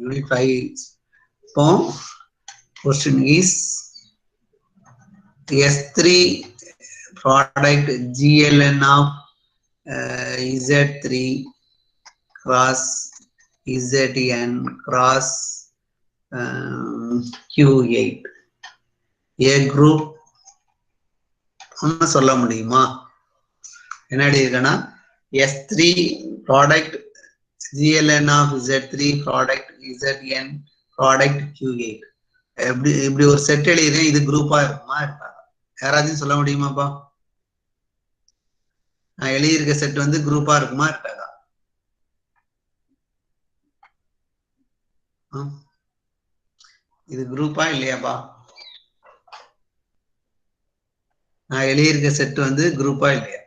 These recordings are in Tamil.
unit 5. So question is S3 product GLN of Z3 cross ZN cross Q8 A group ஒன்னு சொல்ல முடியுமா? என்னடி இருக்குன்னா S3 product GLN of Z3 product ZN product Q8 இப்படி ஒரு செட் எழுதிருக்கேன். இது குரூப்பா இருக்குமா இருக்காதா? யாராச்சும் சொல்ல முடியுமாப்பா? நான் எழுதியிருக்க செட் வந்து குரூப்பா இருக்குமா இருக்காதா? இது குரூப்பா இல்லையாப்பா? நான் எழுதியிருக்க செட் வந்து குரூப்பா இல்லையா?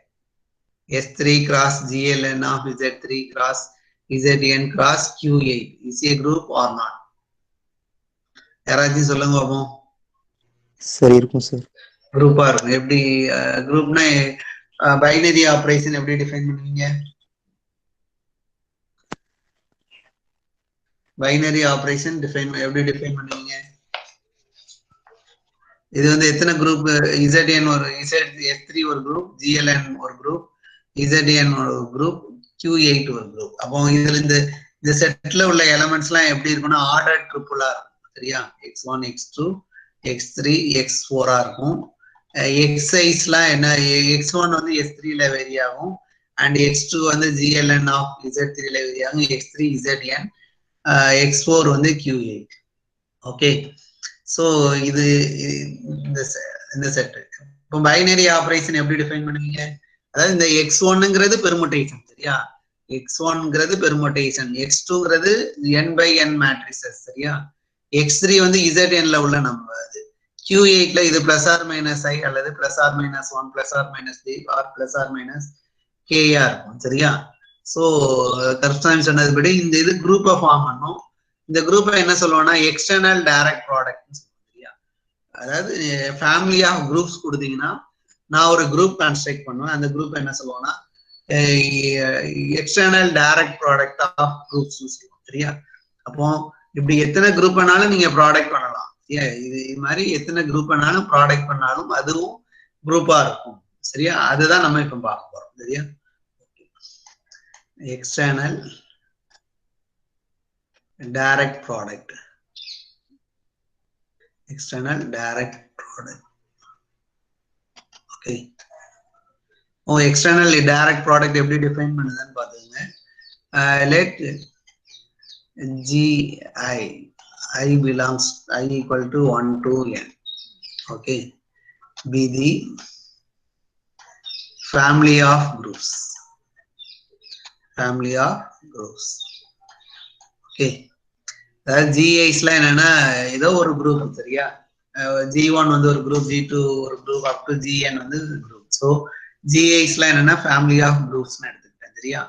S3 cross GLN of Z3 cross ZN cross Q8 is a group or not? யாராச்சும் சொல்லுங்க பாப்போம். சரி இருக்கும் சார். குரூப்பா இருக்கும். எப்படி குரூப்னா பைனரி ஆபரேஷன் எப்படி டிஃபைன் பண்ணுவீங்க? பைனரி ஆபரேஷன் எப்படி டிஃபைன் பண்ணுவீங்க? இது வந்து எத்தனை குரூப்? ZN ஒரு S3 ஒரு குரூப், GLN ஒரு குரூப், ZN ஒரு குரூப், Q8 ஒரு குரூப். அப்போ இதுல இந்த செட்ல உள்ள எலிமெண்ட்ஸ் எல்லாம் எப்படி இருக்கும்னா ஆர்டர் ட்ரிபிளா இருக்கும். சரியா? X1 X2 X3 X4 இருக்கும். எக்ஸைஸ்லாம் என்ன? X1 வந்து S3ல வேரி ஆகும் அண்ட் X2 வந்து GLN ஆஃப் Z3ல வேரி ஆகும், X3 ZN, X4 வந்து Q8. ஓகே, ஸோ இது இந்த செட். இப்போ பைனரி ஆபரேஷன் எப்படி டிஃபைன் பண்ணுவீங்க? அதாவது இந்த X1ங்கிறது பெர்முட்டேஷன். சரியா? X1ங்கிறது பெர்முட்டேஷன், X2ங்கிறது n/n மேட்ரிசஸ். சரியா? X3 வந்து ZNல உள்ள நம்பர். அது Q8ல இது பிளஸ் ஆர் மைனஸ் I அல்லது plus or minus 1 plus or minus 3 or plus or minus KR இருக்கும். சரியா? ஸோ கரெக்டாக சொன்னதுபடி இந்த இது குரூப்பை ஃபார்ம் பண்ணும். இந்த குரூப்பை என்ன சொல்லுவோம்னா எக்ஸ்டர்னல் டைரக்ட் ப்ராடக்ட். சரியா? அதாவது ஃபேமிலி ஆஃப் குரூப்ஸ் கொடுத்தீங்கன்னா நான் ஒரு குரூப் கன்ஸ்ட்ரக்ட் பண்ணுவேன். அந்த குரூப் என்ன சொல்லுவோம்னா external direct product of groups சொல்லுவோம். சரியா? அப்போ இப்படி எத்தனை குரூப் வேணாலும் நீங்க ப்ராடக்ட் பண்ணலாம். இது மாதிரி எத்தனை குரூப் வேணாலும் ப்ராடக்ட் பண்ணாலும் அதுவும் குரூப்பா இருக்கும். சரியா? அதுதான் நம்ம இப்ப பார்க்க போறோம். சரியா? External direct product. External direct product. Okay, external direct product எப்படி டிஃபைன் பண்ணுதுன்னு பாத்துங்க. Let I belongs I equal to 1 to n. Okay, be the family of groups. Family of groups. Okay, GIs ல என்னன்னா ஏதோ ஒரு குரூப். சரியா? G1 வந்து ஒரு குரூப், G2 ஒரு குரூப், அப் டு GN வந்து குரூப். ஸோ GIs ல என்னன்னா ஃபேமிலி ஆஃப் குரூப்ஸ்னு எடுத்துக்கிட்டேன். சரியா?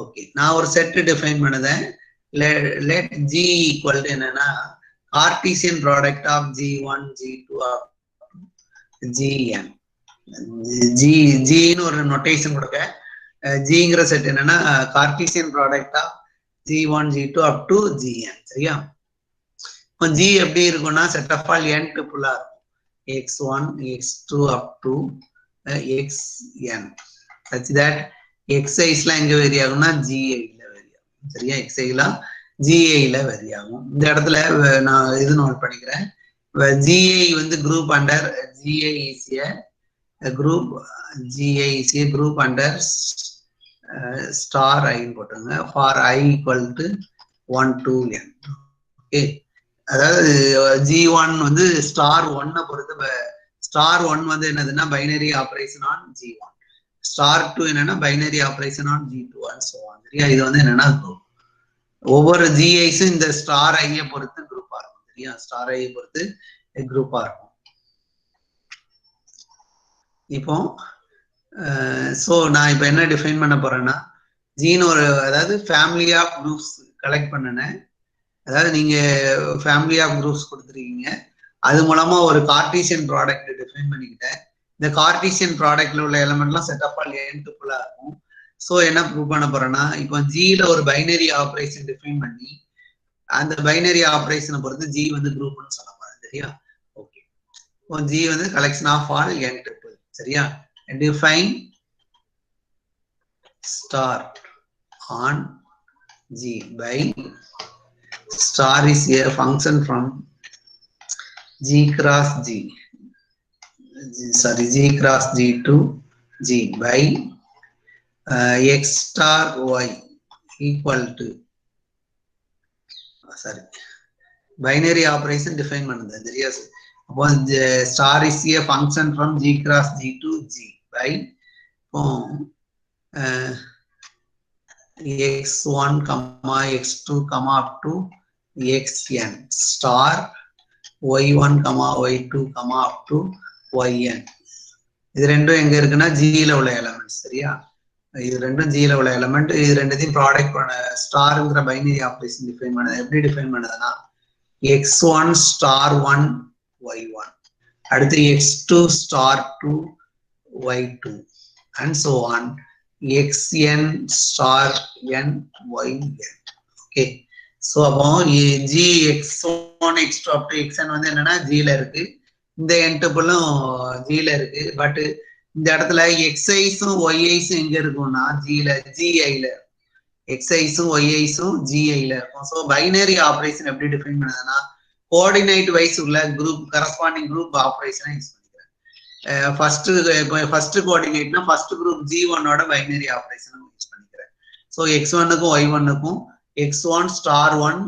ஓகே, நான் ஒரு செட் டிஃபைன் பண்ணுதேன். let G equal to என்னன்னா Cartesian product of G1 G2 of GN. Gன்னு ஒரு நோட்டேஷன் கொடுக்க. Gங்கிற செட் என்னன்னா Cartesian product of G1 G2 up to GN. சரியா? இப்போ G எப்படி இருக்கும்னா செட் ஆஃப் ஆல் n ட்ரிபிளா இருக்கும். X1 X2 up to XN such that Xisலாம் எங்க வேரி ஆகும்னா GIல வேரி ஆகும். சரியா? Xiலாம் GIல வேரி ஆகும். இந்த இடத்துல நான் இது நோட் பண்ணிக்கிறேன். GI வந்து group under GI is a group. GI is a group under star I போட்டுங்க for I equal to 1 to n. Okay, அதாவது G1 வந்து ஸ்டார் 1 பொறுத்து ஸ்டார் 1 வந்து என்னதுன்னா binary operation on G1, star 2 என்னன்னா binary operation on G2 and so on. சரியா? இது வந்து என்னன்னா குரூப். ஒவ்வொரு GIஸும் இந்த ஸ்டார் ஐயை பொறுத்து குரூப்பா இருக்கும். சரியா? ஸ்டார் ஐயை பொறுத்து குரூப்பா இருக்கும். இப்போ ஸோ நான் இப்போ என்ன டிஃபைன் பண்ண போறேன்னா ஜீன் ஒரு அதாவது ஃபேமிலி ஆஃப் குரூப்ஸ் கலெக்ட் பண்ணினேன். அதாவது நீங்க ஃபேமிலி ஆஃப் குரூப்ஸ் கொடுத்துருக்கீங்க, அது மூலமா ஒரு கார்டீசியன் ப்ராடக்ட் டிஃபைன் பண்ணிக்கிட்டேன். இந்த கார்டீசியன் ப்ராடக்ட்ல உள்ள எலிமெண்ட்லாம் செட் ஆஃப் ஆல் n ட்ரிபிளா இருக்கும். ஸோ என்ன ப்ரூவ் பண்ண போறேன்னா இப்போ ஜியில ஒரு பைனரி ஆபரேஷன் டிஃபைன் பண்ணி அந்த பைனரி ஆபரேஷனை பொறுத்து ஜி வந்து குரூப்னு சொல்ல போறேன். சரியா? ஓகே. இப்போ ஜி வந்து collection of all n tuple. சரியா? Define star on G by star is a function from G cross G. Sorry, G cross G to G by x star y equal to, sorry, binary operation define பண்ணுது. சரியா? அப்போ star is a function from G cross G to G by x1 comma x2 comma up to xn star y1 comma y2 comma up to yn. இது ரெண்டும் எங்க இருக்குன்னா ஜில உள்ள எலமெண்ட்ஸ். சரியா? இது ரெண்டும் ஜில உள்ள எலமெண்ட். இது ரெண்டுத்தையும் ப்ராடக்ட் பண்ண ஸ்டார்ங்கிற பைனரி ஆபரேஷன் டிஃபைன் பண்ணது. எப்படி டிஃபைன் பண்ணதுன்னா x1 ஸ்டார் 1 y1 அடுத்து x2 star 2 y2 and so on xn star n yn. Okay. So அப்போ G x1 x2 up to xn வந்து என்னன்னா ஜில இருக்கு. இந்த n tuple-ம் ஜில இருக்கு. பட் இந்த இடத்துல xi's-உம் yi's-உம் எங்க இருக்கும்னா ஜில ஜிஐல xi's-உம் yi's-உம் ஜிஐல இருக்கும். ஸோ பைனரி ஆபரேஷன் எப்படி டிஃபைன் பண்ணதுன்னா கோஆர்டினேட் வைஸ் உள்ள குரூப் கரஸ்பாண்டிங் குரூப் ஆபரேஷனை யூஸ் பண்ணிக்கிறேன். ஃபர்ஸ்ட் கோஆர்டினேட்னா ஃபர்ஸ்ட் குரூப் G1 ஓட பைனரி ஆபரேஷனை யூஸ் பண்ணிக்கிறேன். ஸோ x1க்கும் y1க்கும் x1 ஸ்டார் 1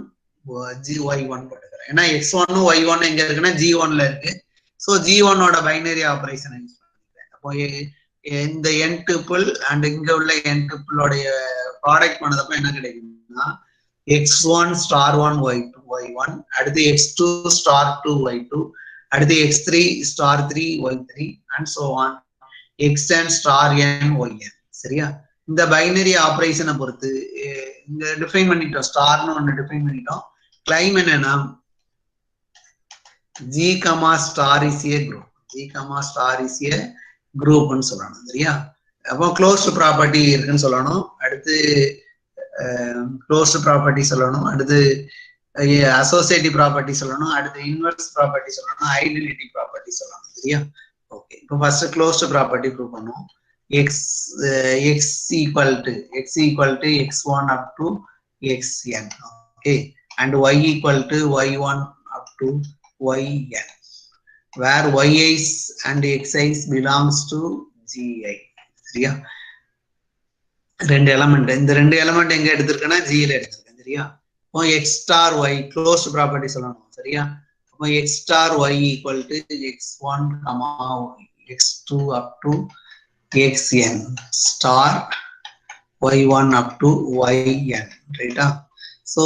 y1 போட்டுக்கிறேன். ஏன்னா x1ம் y1 எங்க இருக்குன்னா G1ல இருக்கு. ஸோ G1 ஓட பைனரி ஆபரேஷனை யூஸ் பண்ணிக்கிறேன். அப்போ இந்த n tuple அண்ட் இங்க உள்ள n tuple உடைய ப்ராடக்ட் பண்ணதப்ப என்ன கிடைக்கும்னா x1 ஸ்டார் 1 y2 y1 அடுத்து x2 ஸ்டார் 2 y2 அடுத்து x3 star 3 y3 and so on xn star n yn. சரியா? இந்த பைனரி ஆபரேஷனை பொறுத்து இங்க டிஃபைன் பண்ணிட்டோம். ஸ்டார்னு ஒன்னு டிஃபைன் பண்ணிட்டோம். கிளைம் என்னன்னா G comma star is a group. G comma star is a group ன்னு சொல்லணும். சரியா? அப்போ க்ளோஸ்ட் ப்ராப்பர்ட்டி இருக்குன்னு சொல்லணும். அடுத்து க்ளோஸ்ட் ப்ராப்பர்ட்டி சொல்லணும். அடுத்து அசோசியேட்டிவ் ப்ராப்பர்ட்டி சொல்லணும். அடுத்து இன்வெர்ஸ் ப்ராப்பர்ட்டி சொல்லணும். ஐடென்டிட்டி ப்ராப்பர்ட்டி சொல்லணும். சரியா? ஓகே. இப்போ ஃபர்ஸ்ட் க்ளோஸ்ட் ப்ராப்பர்ட்டி ப்ரூவ் பண்ணுவோம். x equal to x1 up to xn. Okay. And y equal to y1 up to yn, where yi's and xi's belongs to gi. சரியா? ரெண்டு எலமெண்ட். இந்த ரெண்டு எலமெண்ட் எங்க எடுத்திருக்கேன்னா ஜில எடுத்திருக்கேன். சரியா? இப்போ x star y closed property சொல்லணும். சரியா? அப்போ x star y equal to x1 comma x2 up to xn star y1 up to yn. ரைட்டா? ஸோ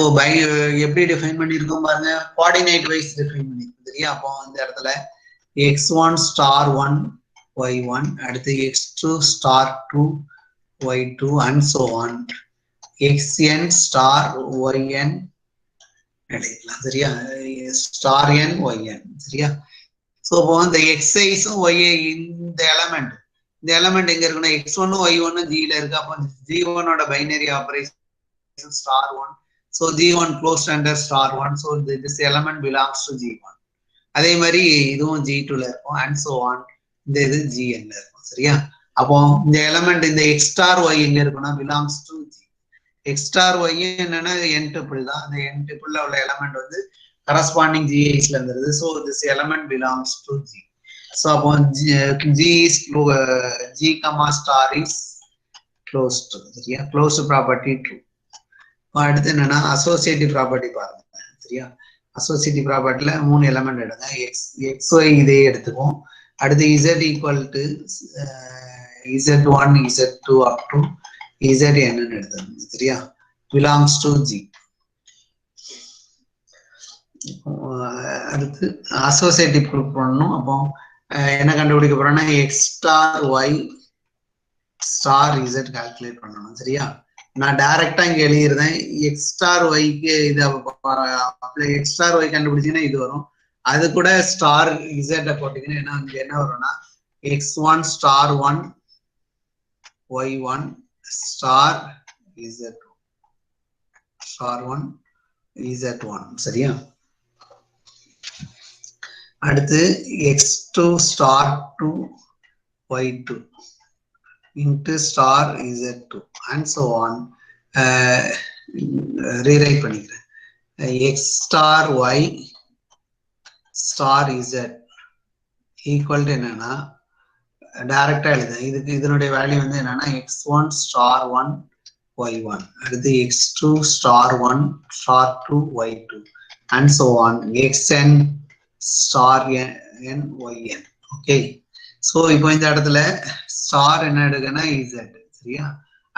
எப்படி டிஃபைன் பண்ணியிருக்கோம் பாருங்க. கோஆர்டினேட் வைஸ் டிஃபைன் பண்ணியிருக்கோம். சரியா? அப்போ இந்த இடத்துல x1 ஸ்டார் 1 y1 அடுத்து x2 star 2 y2 and so on xn star yn எழுதிக்கலாம். சரியா? Star n yn. சரியா? ஸோ இப்போ இந்த xi's-உம் yi இந்த எலமெண்ட் எங்க இருக்குன்னா x1 y1 ஜில இருக்கு. அப்போ G1 binary operation star 1. So G1 closed under star 1. So this element belongs to G1. அதே மாதிரி இதுவும் G2ல இருக்கும் and so on. இந்த இது Gn இருக்கும். சரியா? அப்போ இந்த எலமெண்ட் இந்த x star y எங்க இருக்குன்னா belongs to G. x star y என்னன்னா n tuple தான். அந்த n tuple உள்ள எலமெண்ட் வந்து corresponding Gi's ல இருந்தது. So this element belongs to G. So அப்போ G comma star is closed. சரியா? Closed property true. அடுத்து என்னன்னா அசோசியேட்டிவ் ப்ராப்பர்ட்டி பாருங்க. சரியா? அசோசியேட்டிவ் ப்ராப்பர்ட்டில 3 எலமெண்ட் எடுங்க. xy இதே எடுத்துக்கும். அடுத்து z equal to z1 z2 up to zn எடுத்துக்கோங்க. சரியா? belongs to G. அடுத்து அசோசியேட்டிவ் ப்ரூவ் பண்ணணும். அப்போ என்ன கண்டுபிடிக்க போறோம்னா x star y star z calculate பண்ணணும். சரியா? நான் டைரக்டா இங்க எழுதிருந்தேன். x ஸ்டார் yக்கு இது x ஸ்டார் y கண்டுபிடிச்சீங்கன்னா இது வரும். அது கூட ஸ்டார் z போட்டீங்கன்னா இங்க என்ன வரும்னா x1 star 1 y1 star z star 1 z1 சரியா. அடுத்து x2 star 2 y2 into star z2 and so on. Rewrite பண்ணிக்கிறேன். x star y star z equal to என்னன்னா டைரக்டா எழுதுறேன். இதுக்கு இதனுடைய வேல்யூ வந்து என்னன்னா x1 star 1 y1 அடுத்து x2 star 1 star 2 y2 and so on xn star n yn. Okay, so இப்போ இந்த இடத்துல ஸ்டார் என்ன எடுக்கன்னா z சரியா.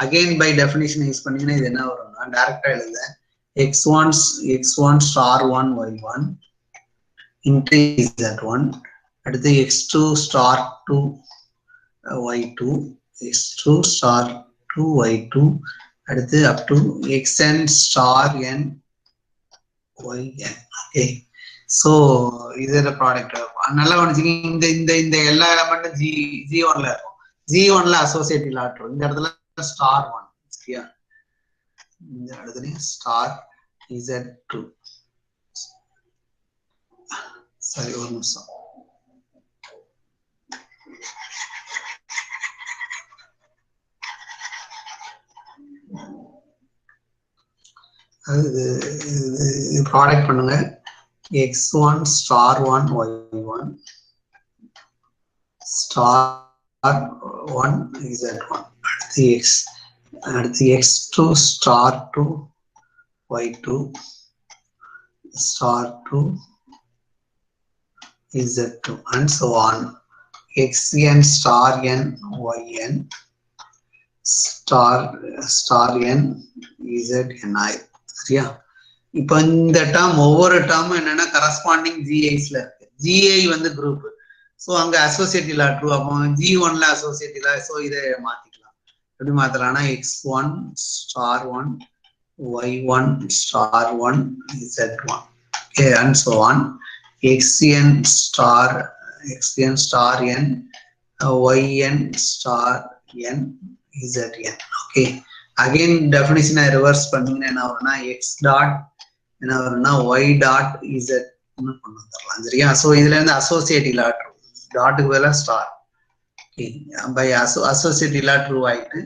அகைன் பை டெஃபினிஷன் யூஸ் பண்ணீங்கன்னா இது என்ன வரும்னா டைரக்டா எழுத x1 star 1 y1 into z1 அடுத்து x2 star 2 y2 x2 star 2 y2 அடுத்து up to xn star n yn. Okay, so இதோட ப்ராடக்ட் நல்லா கவனிச்சிங்க. இந்த இந்த இந்த எல்லா எலமெண்ட்டும் G1ல இருக்கும். G1ல அசோசியேட்டிவ் லாட் இந்த இடத்துல ஸ்டார் 1 சரியா. இந்த இடத்துல ஸ்டார் z2 சரி. ஒரு நிமிஷம். அது ப்ராடக்ட் பண்ணுங்க. x1 star 1 y1 star 1 z1 அடுத்து x2 star 2 y2 star 2 z2 and so on xn star n yn star n zni சரியா. இப்போ இந்த டேர்ம் ஒவ்வொரு டேர்மும் என்னன்னா கரஸ்பாண்டிங் ஜிஐஸ்ல இருக்கு. ஜிஐ வந்து குரூப், ஸோ அங்க அசோசியேட்டிவ் லா ட்ரூ. அப்போ G1ல அசோசியேட்டிவ் லா, ஸோ இதை மாத்திக்கலாம். எப்படி மாத்தலாம்னா x1 star 1 y1 star 1 z1 okay and so on xn star n yn star n zn. Okay, again டெஃபினிஷனை ரிவர்ஸ் பண்ணீங்கன்னா என்ன வரும்னா x டாட் என்ன வரும்னா y டாட் z கொண்டு வந்துடலாம் சரியா. ஸோ இதுல இருந்து அசோசியேட்டிவ் லா ட்ரூ, டாட்டுக்கு பதிலாக star by associative law true ஆயிட்டு.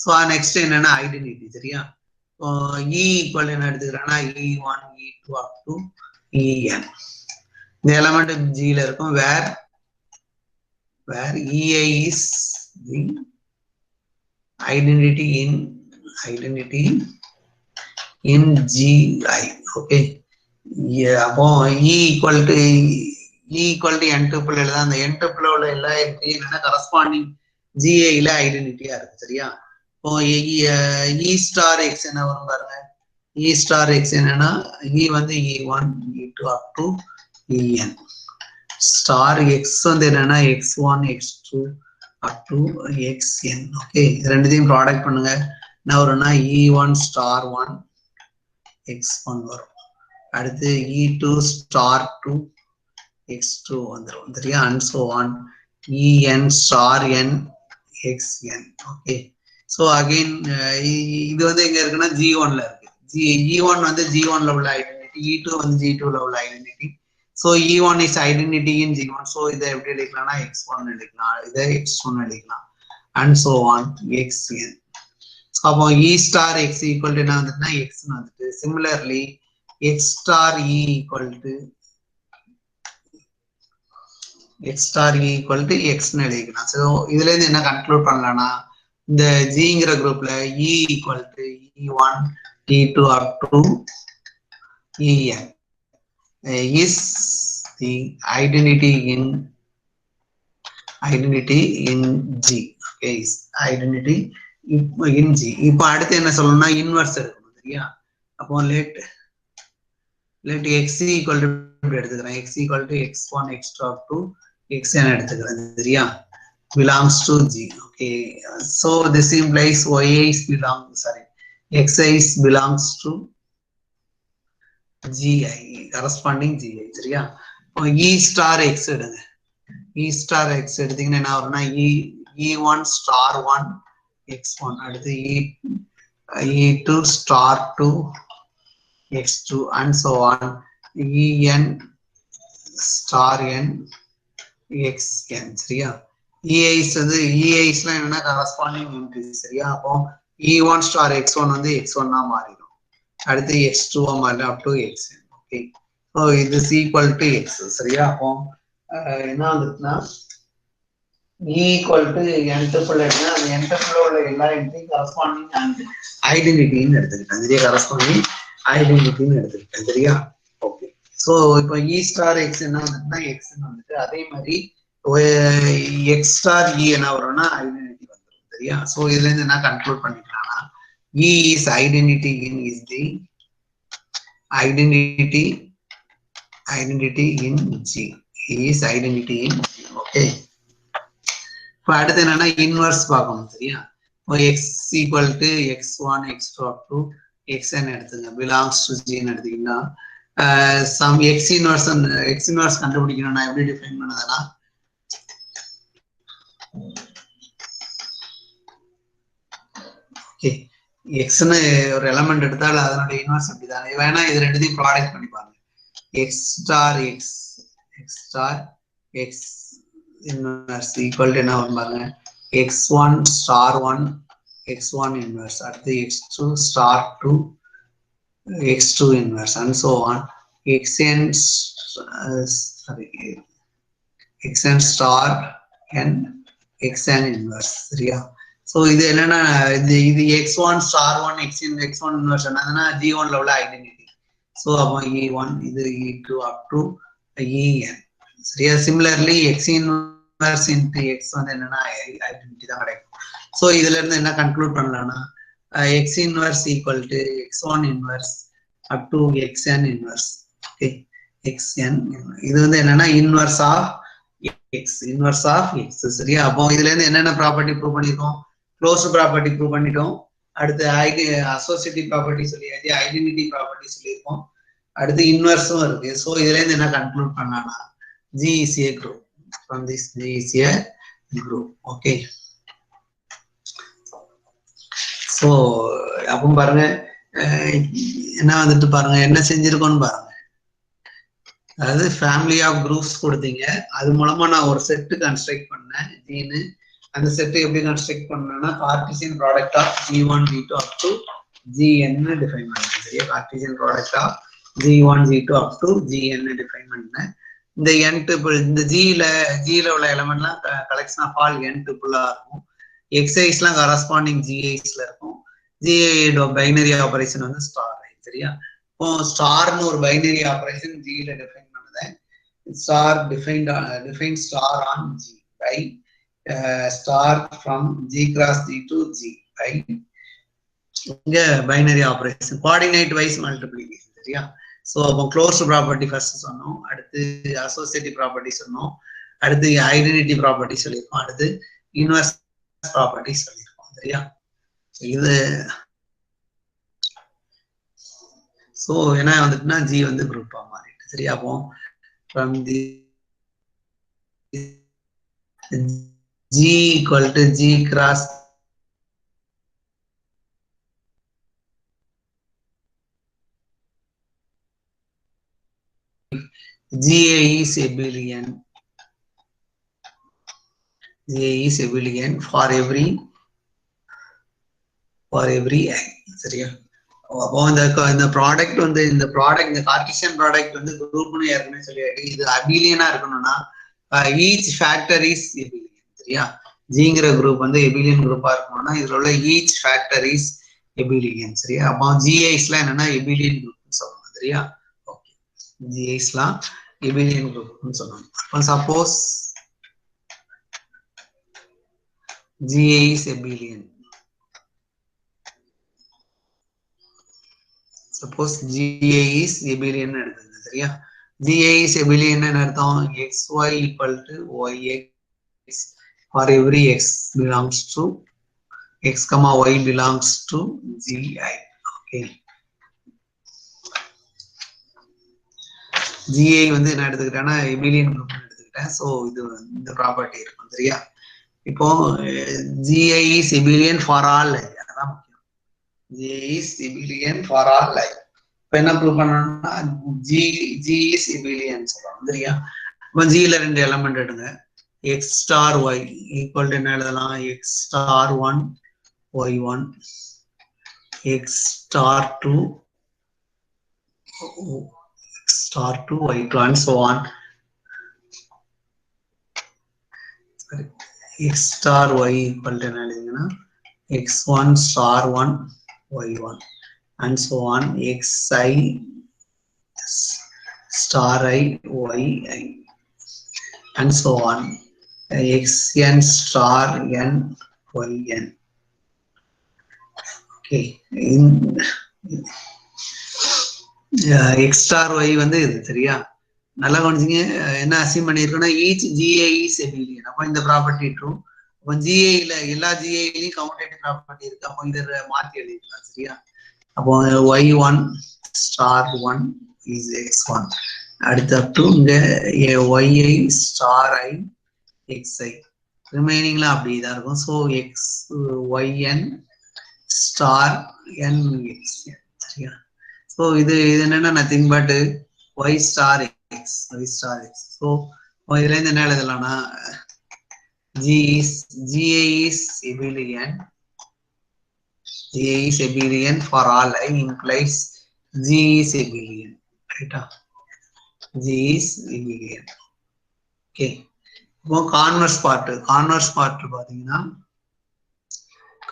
ஸோ நெக்ஸ்ட் என்னன்னா ஐடென்டிட்டி சரியா. இ ஈக்குவல் என்ன எடுத்துக்கிறேன்னா e1 e2 up to en. இந்த எலமெண்ட் ஜில இருக்கும். Where ei is the identity in gi. Okay, அப்போ ஈக்குவல் டு n டூப்பிள் எழுத அந்த n டூப்பிள் உள்ள எல்லா என்ட்ரியும் என்னன்னா கரஸ்பாண்டிங் ஜிஐல ஐடென்டிட்டியா இருக்கு சரியா. இப்போ இ ஸ்டார் எக்ஸ் என்ன வரும் பாருங்க. இ ஸ்டார் எக்ஸ் என்னன்னா இ வந்து e1 e2 up to en. Star X வந்து என்னன்னா x1 x2 up to xn. Okay, ரெண்டுத்தையும் ப்ராடக்ட் பண்ணுங்க. என்ன வரும்னா e1 star 1 x1 வரும். அடுத்து e2 star 2 x2 வந்துரும் சரியா. and so on en star n xn. Okay, so again இது வந்து எங்க இருக்குன்னா G1ல இருக்கு. e1 வந்து G1ல உள்ள ஐடென்டிட்டி, e2 வந்து G2ல உள்ள identity. So e1 is identity in G1. So இதை எப்படி எழுதிக்கலாம்னா x1 எழுதிக்கலாம், இதை x1 எழுதிக்கலாம் and so on xn. அப்போ e star x equal to என்ன வந்துட்டுனா x வந்துட்டு. Similarly x star e equal to x ன்னு எழுதிக்கலாம். ஸோ இதுல இருந்து என்ன கன்க்ளூட் பண்ணலாம்னா இந்த ஜிங்கிற குரூப்ல e equal to e1 e2 up to en is the identity in G. Okay, is identity in G. இப்போ அடுத்து என்ன சொல்லணும்னா இன்வெர்ஸ் எடுக்கணும் சரியா. அப்போ let x equal to எடுத்துக்கிறேன். x equal to x1 x2 up to xn எடுத்துக்கிறேன் சரியா. belongs to G. Okay, so this implies xi belongs to gi, corresponding gi சரியா. இப்போ e star x எடுங்க. e star x எடுத்தீங்கன்னா என்ன வரும்னா e1 star 1 x1 அடுத்து e2 star 2 x2 and so on. En star n xn சரியா. EIs வந்து EIsலாம் என்னன்னா corresponding entries சரியா. அப்போ E1 star x1 வந்து x1 ஆ மாறிடும். அடுத்து x2 ஆ மாறிடும் up to xn. Okay, so இது equal to x சரியா. அப்போ என்ன வந்துட்டுனா E equal to n triple எடுனா அந்த n triple உள்ள எல்லா என்ட்ரியும் corresponding and ஐடென்டிட்டின்னு எடுத்துக்கிட்டேன் சரியா. corresponding ஐடென்டிட்டின்னு எடுத்துக்கிட்டேன் சரியா. ஓகே, ஸோ இப்போ E star x என்ன வந்துட்டுனா xன்னு வந்துட்டு அதே மாதிரி x star E என்ன வரும்னா ஐடென்டிட்டி வந்துடும் சரியா. ஸோ இதுல இருந்து என்ன கன்க்ளூட் பண்ணிக்கலாம்னா E is identity in is the identity in G. E is identity in G. Okay, இப்போ அடுத்து என்னன்னா இன்வர்ஸ் பார்க்கணும் சரியா. x equal to x1 x2 up to xn எடுத்துங்க belongs to G ன்னு எடுத்தீங்கன்னா சம் x inverse கண்டுபிடிக்கணும்னா எப்படி டிஃபைன் பண்ணதுன்னா ஓகே, எக்ஸ்னு ஒரு எலமெண்ட் எடுத்தால் அதனுடைய இன்வர்ஸ் அப்படிதான். வேணா இது ரெண்டுத்தையும் ப்ராடக்ட் பண்ணி பாருங்க. X star X inverse equal to என்ன வரும் பாருங்க. x1 star 1 x1 inverse அடுத்து x2 star 2 x2 inverse and so on. xn star n xn inverse சரியா. ஸோ இது என்னன்னா இது x1 star 1 x1 inverse என்னதுன்னா G1 ல உள்ள ஐடென்டிட்டி. ஸோ அப்போ E1 இது E2 up to En சரியா. Similarly x inverse into x வந்து என்னன்னா ஐடென்டிட்டி தான் கிடைக்கும். ஸோ இதுல இருந்து என்ன கன்க்ளூட் பண்ணலாம்னா x inverse equal to x1 inverse up to xn inverse. Okay, xn இது வந்து என்னன்னா இன்வர்ஸ் ஆஃப் x சரியா. அப்போ இதுல இருந்து என்னென்ன ப்ராப்பர்ட்டி ப்ரூவ் பண்ணிருக்கோம். க்ளோஸ்ட் ப்ராப்பர்ட்டி ப்ரூவ் பண்ணிட்டோம். அடுத்து அசோசியேட்டிவ் ப்ராப்பர்ட்டி சொல்லியாச்சு, ஐடென்டிட்டி ப்ராப்பர்ட்டி சொல்லியிருக்கோம். அடுத்து இன்வர்ஸும் இருக்கு. ஸோ இதுல இருந்து என்ன கன்க்ளூட் பண்ணலாம்னா G is a group. From this G is a group. Okay, so அப்போ பாருங்க என்ன வந்துட்டு பாருங்க என்ன செஞ்சிருக்கோன்னு பாருங்க. அதாவது ஃபேமிலி ஆஃப் குரூப்ஸ் கொடுத்தீங்க, அது மூலமா நான் ஒரு செட்டு கன்ஸ்ட்ரக்ட் பண்ணேன் ஜீனு. அந்த செட்டு எப்படி கன்ஸ்ட்ரக்ட் பண்ணேன்னா Cartesian product of G1 G2 up to Gn define பண்ணேன் சரியா. Cartesian product of G1 G2 up to Gn define பண்ணேன். இந்த n ட்ரிபிள் இந்த ஜில உள்ள எலமெண்ட்லாம் கலெக்ஷன் ஆஃப் ஆல் n ட்ரிபிளா இருக்கும். எக்ஸைஸ்லாம் கரஸ்பாண்டிங் ஜிஐஸ்ல இருக்கும். ஜிஐ பைனரி ஆபரேஷன் வந்து ஸ்டார் சரியா. இப்போ ஸ்டார்னு ஒரு பைனரி ஆபரேஷன் ஜில டிஃபைன் பண்ணதேன். Star define star on G by star from G cross G to G by இங்க binary operation coordinate wise multiplication சரியா. ஸோ அப்போ க்ளோஸ்ட் ப்ராப்பர்ட்டி ஃபர்ஸ்ட் சொன்னோம், அடுத்து அசோசியேட்டிவ் ப்ராப்பர்ட்டி சொன்னோம், அடுத்து ஐடென்டிட்டி ப்ராப்பர்ட்டி சொல்லியிருக்கோம், அடுத்து இன்வர்ஸ் ப்ராப்பர்ட்டி சொல்லியிருக்கோம் சரியா. இது ஸோ என்ன வந்துட்டுனா ஜி வந்து குரூப்பா மாறிட்டு சரியா. அப்போ from the G equal to G cross GA is abelian. GA is abelian for every I சரியா. அப்போ இந்த ப்ராடக்ட் வந்து இந்த கார்ட்டீசியன் ப்ராடக்ட் வந்து குரூப்னு ஏற்கனவே சொல்லியாச்சு. இது அபிலியனா இருக்கணும்னா ஈச் ஃபேக்டர் இஸ் எபிலியன் சரியா. ஜிங்கிற குரூப் வந்து எபிலியன் குரூப்பா இருக்கணும்னா இதுல உள்ள ஈச் ஃபேக்டர் இஸ் எபிலியன் சரியா. அப்போ ஜிஐஸ்லாம் என்னன்னா எபிலியன் குரூப்னு சொல்லணும் சரியா. ஓகே, ஜிஐஸ்லாம் எபிலியன் குரூப்னு சொல்லணும். அப்போ suppose GA is abelian. Suppose GA is abelian எடுத்துங்க சரியா. GA is abelian ன்னு அர்த்தம் xy equal to yx for every x belongs to x comma y belongs to GI. Okay. GA வந்து என்ன எடுத்துக்கிட்டேன்னா abelian group எடுத்துக்கிட்டேன். ஸோ இது இந்த ப்ராப்பர்ட்டி இருக்கும் சரியா. இப்போ GI is abelian for all i. அதான் முக்கியம். GI is abelian for all i. இப்ப என்ன ப்ரூவ் பண்ணணும்னா ஜி இஸ் எபிலியன் சொல்றோம் சரியா. இப்போ ஜில 2 எலமெண்ட் எடுங்க. X star y equal to என்ன எழுதலாம், x star 1 y 1 x star 2 star 2 y2 and so on. Sorry. X star y equal to x1 star 1 y1 and so on. xi star I yi and so on. xn star n yn. Okay. X star y வந்து இது சரியா. நல்லா கவனிச்சிங்க. என்ன அசீம் பண்ணிருக்கோம்னா ஈச் ஜிஏ இஸ் எபிலியன். அப்போ இந்த ப்ராப்பர்ட்டி ட்ரூ. அப்போ ஜிஏல எல்லா ஜிஏலையும் கம்யூட்டேட்டிவ் ப்ராப்பர்ட்டி இருக்கு. அப்போ இதை மாற்றி எழுதிக்கலாம் சரியா. அப்போ y1 ஸ்டார் 1 இஸ் x1. அடுத்து அப் டு இங்க yi ஸ்டார் I xi ரிமைனிங்லாம் அப்படிதான் இருக்கும். So X yn star n xn சரியா. So இது என்னன்னா nothing but y star x. So இதுல இருந்து என்ன எழுதலாம்னா GA is abelian for all I implies G is abelian. Right? G is abelian. Okay. இப்போ கான்வர்ஸ் பார்ட் பாத்தீங்கன்னா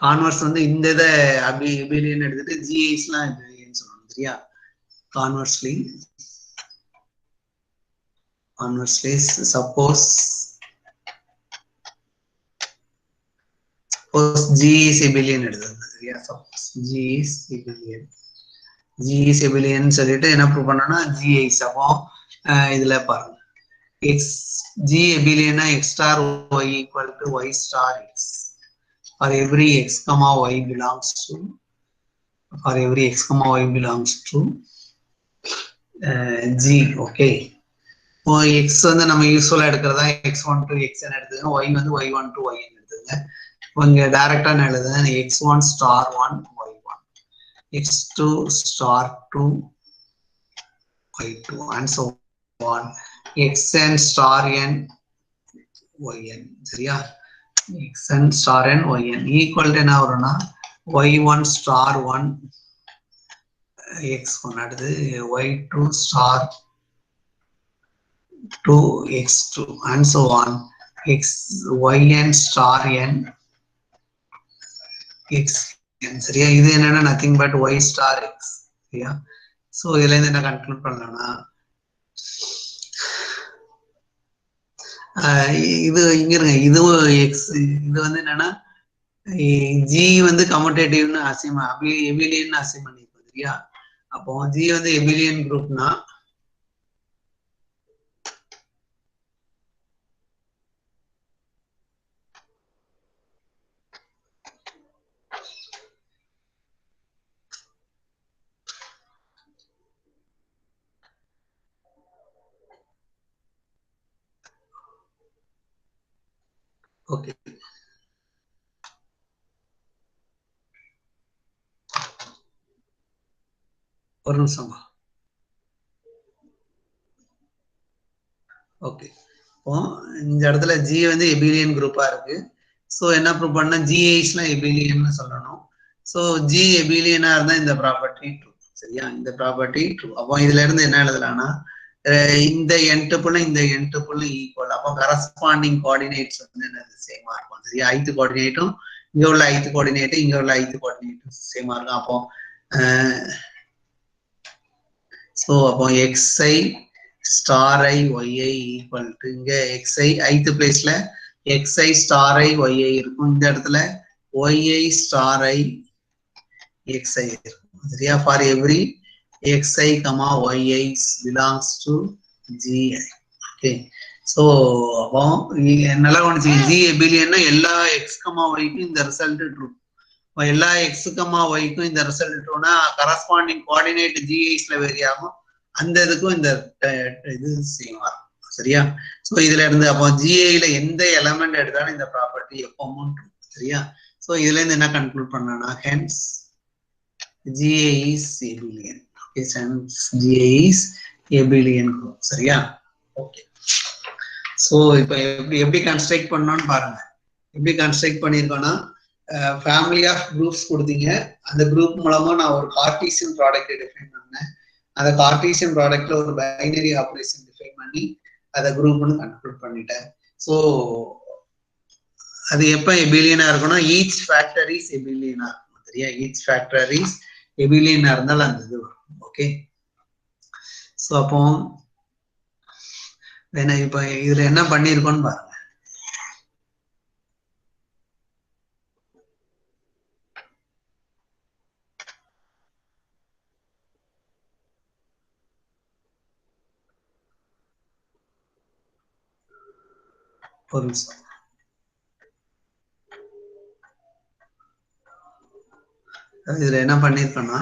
கான்வர்ஸ் வந்து இந்த இதை abelian எடுத்துட்டு GAஸ்லாம் சரியா. Conversely suppose G is abelian எடுத்துங்க சரியா. Suppose G is abelian சொல்லிட்டு என்ன ப்ரூவ் பண்ணனும்னா G is. அப்போ இதுல பாருங்க x G abelian x star y equal to y star x for every x comma y belongs to G. Okay. இப்போ x வந்து நம்ம யூஸ்வலா எடுக்கிறதா x1 to xn எடுத்துங்க, y வந்து y1 to yn எடுத்துங்க. இப்போ இங்க டைரக்டா நான் எழுதுறேன் x1 star 1 y1 x2 star 2 y2 and so on. xn star n yn சரியா. xn star n yn equal to என்ன வரும்னா y1 star 1 x1 அடுத்து y2 star 2 x2 and so on. yn star n xn சரியா. இது என்னன்னா nothing but y star x சரியா. சோ இதுல இருந்து என்ன கன்க்ளூட் பண்ணலாம்னா இது இங்க இருங்க, இதுவும் எக்ஸ். இது வந்து என்னன்னா ஜி வந்து கம்யூட்டேட்டிவ்னு அசைம் எபிலியன் அசைம் பண்ணிருக்கோம் சரியா. அப்போ ஜி வந்து எபிலியன் குரூப்னா ஓகே. ஒரு நிமிஷமா. ஓகே. இப்போ இந்த இடத்துல ஜி வந்து எபிலியன் குரூப்பா இருக்கு. ஸோ என்ன ப்ரூவ் பண்ணா ஜிஐஸ்லாம் எபிலியன்னு சொல்லணும். ஸோ ஜி எபிலியனா இருந்தா இந்த ப்ராப்பர்ட்டி ட்ரூ சரியா. இந்த ப்ராப்பர்ட்டி ட்ரூ. அப்போ இதுல இருந்து என்ன எழுதலாம்னா இந்த என்டுப்புள்ள இந்த என்டுப்புள்ள ஈக்குவல். அப்போ கரஸ்பாண்டிங் கோஆர்டினேட்ஸ் வந்து என்னது சேமா இருக்கும் சரியா. ஐத்து கோஆர்டினேட்டும் இங்க உள்ள ஐத்து கோஆர்டினேட்டும் இங்க உள்ள ஐத்து கோஆர்டினேட்டும் சேமா இருக்கும். அப்போ அப்போ xi star I yi equal to இங்க xi ஐத்து பிளேஸ்ல xi star I yi இருக்கும். இந்த இடத்துல yi star I xi இருக்கும் சரியா. For every xi comma yi belongs to gi. Okay. So அப்போ நல்லா கவனிச்சீங்க. G எபிலியன்னா எல்லா x comma y க்கும் இந்த ரிசல்ட் ட்ரூ. எல்லா x comma y க்கும் இந்த ரிசல்ட் ட்ரூனா கரஸ்பாண்டிங் கோஆர்டினேட் GIஸ்ல வேரி ஆகும். அந்த இதுக்கும் இந்த இது சேம் ஆகும் சரியா. சோ இதுல இருந்து அப்போ ஜிஐல எந்த எலமெண்ட் எடுத்தாலும் இந்த ப்ராப்பர்ட்டி எப்பவும் ட்ரூ சரியா. சோ இதுல இருந்து என்ன கன்க்ளூட் பண்ணனா hence GI is எபிலியன். GA is abelian group. சரியா? ஓகே. ஸோ இப்போ எப்படி கன்ஸ்ட்ரக்ட் பண்ணோம்னு பாருங்க. எப்படி கன்ஸ்ட்ரக்ட் பண்ணியிருக்கோன்னா ஃபேமிலி ஆஃப் குரூப்ஸ் கொடுத்தீங்க. அந்த குரூப் மூலமா நான் ஒரு கார்ட்டீசியன் ப்ராடக்ட் டிஃபைன் பண்ணேன். அந்த கார்ட்டீசியன் ப்ராடக்ட்ல ஒரு பைனரி ஆப்ரேஷன் டிஃபைன் பண்ணி அதை குரூப்னு கன்க்ளூட் பண்ணிட்டேன். ஸோ அது எப்போ எபிலியனா இருக்கும்னா ஈச் ஃபேக்டர் இஸ் எபிலியனா இருக்கும். சரியா? ஈச் ஃபேக்டர் இஸ் எபிலியனா இருந்தாலும் அந்த இது வரும். ஓகே. ஸோ அப்போ இப்போ இதுல என்ன பண்ணிருக்கோம்னு பாருங்க. ஒரு நிமிஷம். இதுல என்ன பண்ணிருக்கோம்னா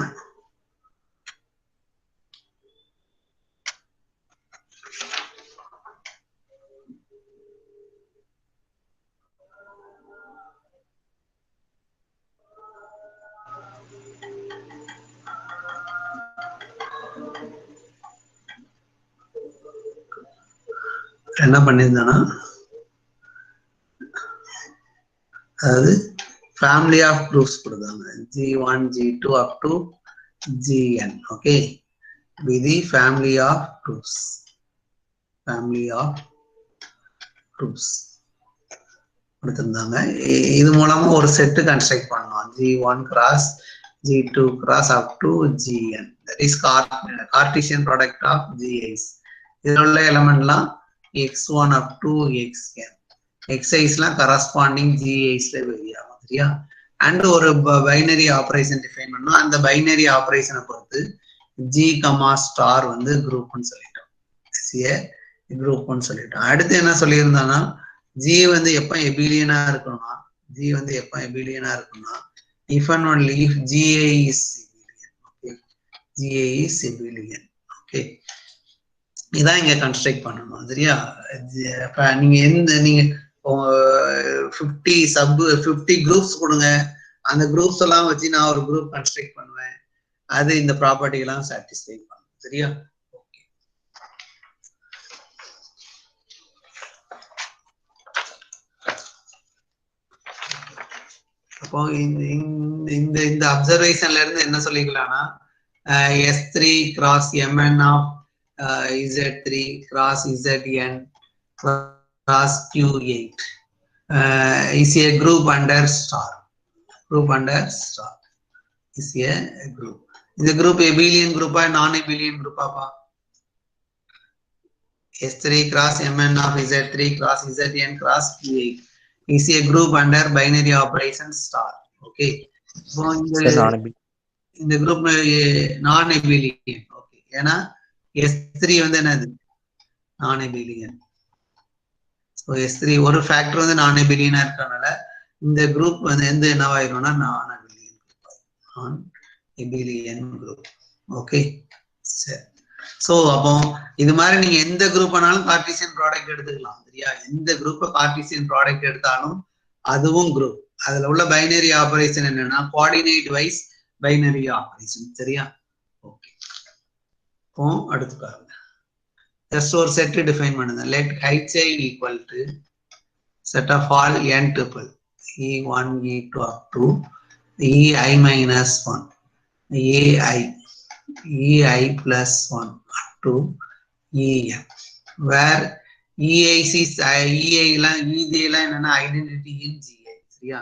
என்ன பண்ணியிருந்தேன்னா அதாவது ஃபேமிலி ஆஃப் குரூப்ஸ் கொடுத்தாங்க. G1 G2 up to Gn. Okay. with the family of groups கொடுத்திருந்தாங்க. இது மூலமா ஒரு செட்டு கன்ஸ்ட்ரக்ட் பண்ணோம். G1 cross G2 cross up to Gn. that is Cartesian product of Gi's. இதுல உள்ள எலிமெண்ட்லாம் x1 up to xn. xi's-லாம் கரஸ்பாண்டிங் Gi's-ல வேரி ஆகும். சரியா? அண்ட் ஒரு பைனரி ஆபரேஷன் டிஃபைன் பண்ணோம். அந்த பைனரி ஆபரேஷனை பொறுத்து G, ஸ்டார் வந்து குரூப்னு சொல்லிட்டோம். குரூப்னு சொல்லிட்டோம். அடுத்து என்ன சொல்லியிருந்தோம்னா G வந்து எப்போ எபிலியனா இருக்கணும்னா if and only if GA is abelian. Okay. GA is abelian. Okay. இதான் இங்க கன்ஸ்ட்ரக்ட் பண்ணணும். சரியா? நீங்க 50 குரூப்ஸ் கொடுங்க. அந்த குரூப்ஸ் எல்லாம் வச்சு நான் ஒரு குரூப் கன்ஸ்ட்ரக்ட் பண்ணுவேன். அது இந்த ப்ராப்பர்ட்டி எல்லாம் சாட்டிஸ்ஃபை பண்ணும். சரியா? ஓகே. அப்போ இந்த அப்சர்வேஷன்ல இருந்து என்ன சொல்லிக்கலாம்னா S3 cross Mn of Z3 cross Zn cross Q8 is a group under star. Is a group. Is a group abelian group or non-abelian group? S3 cross Mn of Z3 cross Zn cross Q8 is a group under binary operation star. Okay. So இந்த group non-abelian. Okay. ஏன்னா S3 வந்து என்னது? non-abelian. So S3 ஒரு ஃபேக்டர் வந்து non-abelian இருக்கறனால இந்த group வந்து எந்த என்னவாயிரும்னா non-abelian group. Okay. சரி. சோ அப்போ இது மாதிரி நீங்க எந்த குரூப் ஆனாலும் கார்ட்டீசியன் ப்ராடக்ட் எடுத்துக்கலாம். சரியா? எந்த குரூப்பை கார்ட்டீசியன் ப்ராடக்ட் எடுத்தாலும் அதுவும் குரூப். அதுல உள்ள பைனரி ஆபரேஷன் என்னன்னா கோஆர்டினேட் வைஸ் பைனரி ஆபரேஷன். சரியா? ஓகே. இப்போ அடுத்து பாருங்க. ஜஸ்ட் ஒரு செட் டிஃபைன் பண்ணுங்க. let hi equal to set of all n tuple e1 e2 up to ei minus 1 ai plus 1 up to en, where ei லாம் என்னன்னா ஐடென்டிட்டி இன் GI. சரியா?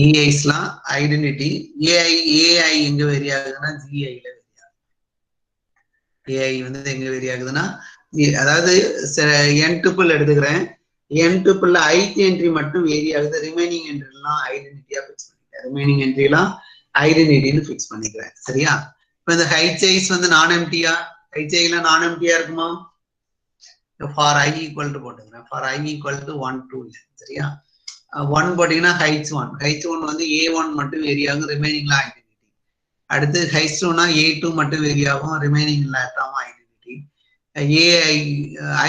ei's லாம் ஐடென்டிட்டி. ai எங்க வேரி ஆகுதுன்னா GI ல வேரி ஆகுது. ai வந்து எங்க வேரி ஆகுதுன்னா அதாவது n tuple எடுத்துக்கிறேன். n tuple ith என்ட்ரி மட்டும் வேரி ஆகுது. ரிமைனிங் என்ட்ரிலாம் ஐடென்டிட்டியா ஃபிக்ஸ் பண்ணிக்கிறேன். ரிமைனிங் என்ட்ரிலாம் ஐடென்டிட்டின்னு ஃபிக்ஸ் பண்ணிக்கிறேன். சரியா? இப்போ இந்த hi's வந்து நான் எம்டியா? hi'ல நான் எம்டியா இருக்குமா? ஃபார் i ஈக்குவல் டு போட்டுக்கிறேன். For i equal to 1 2. சரியா? 1 போட்டீங்கன்னா h1 வந்து a1 மட்டும் வேரி ஆகும். ரிமைனிங்ல ஐடென்டிட்டி. அடுத்து h2னா a2 மட்டும் வேரி ஆகும். ரிமைனிங்ல ஐடென்டிட்டி. ai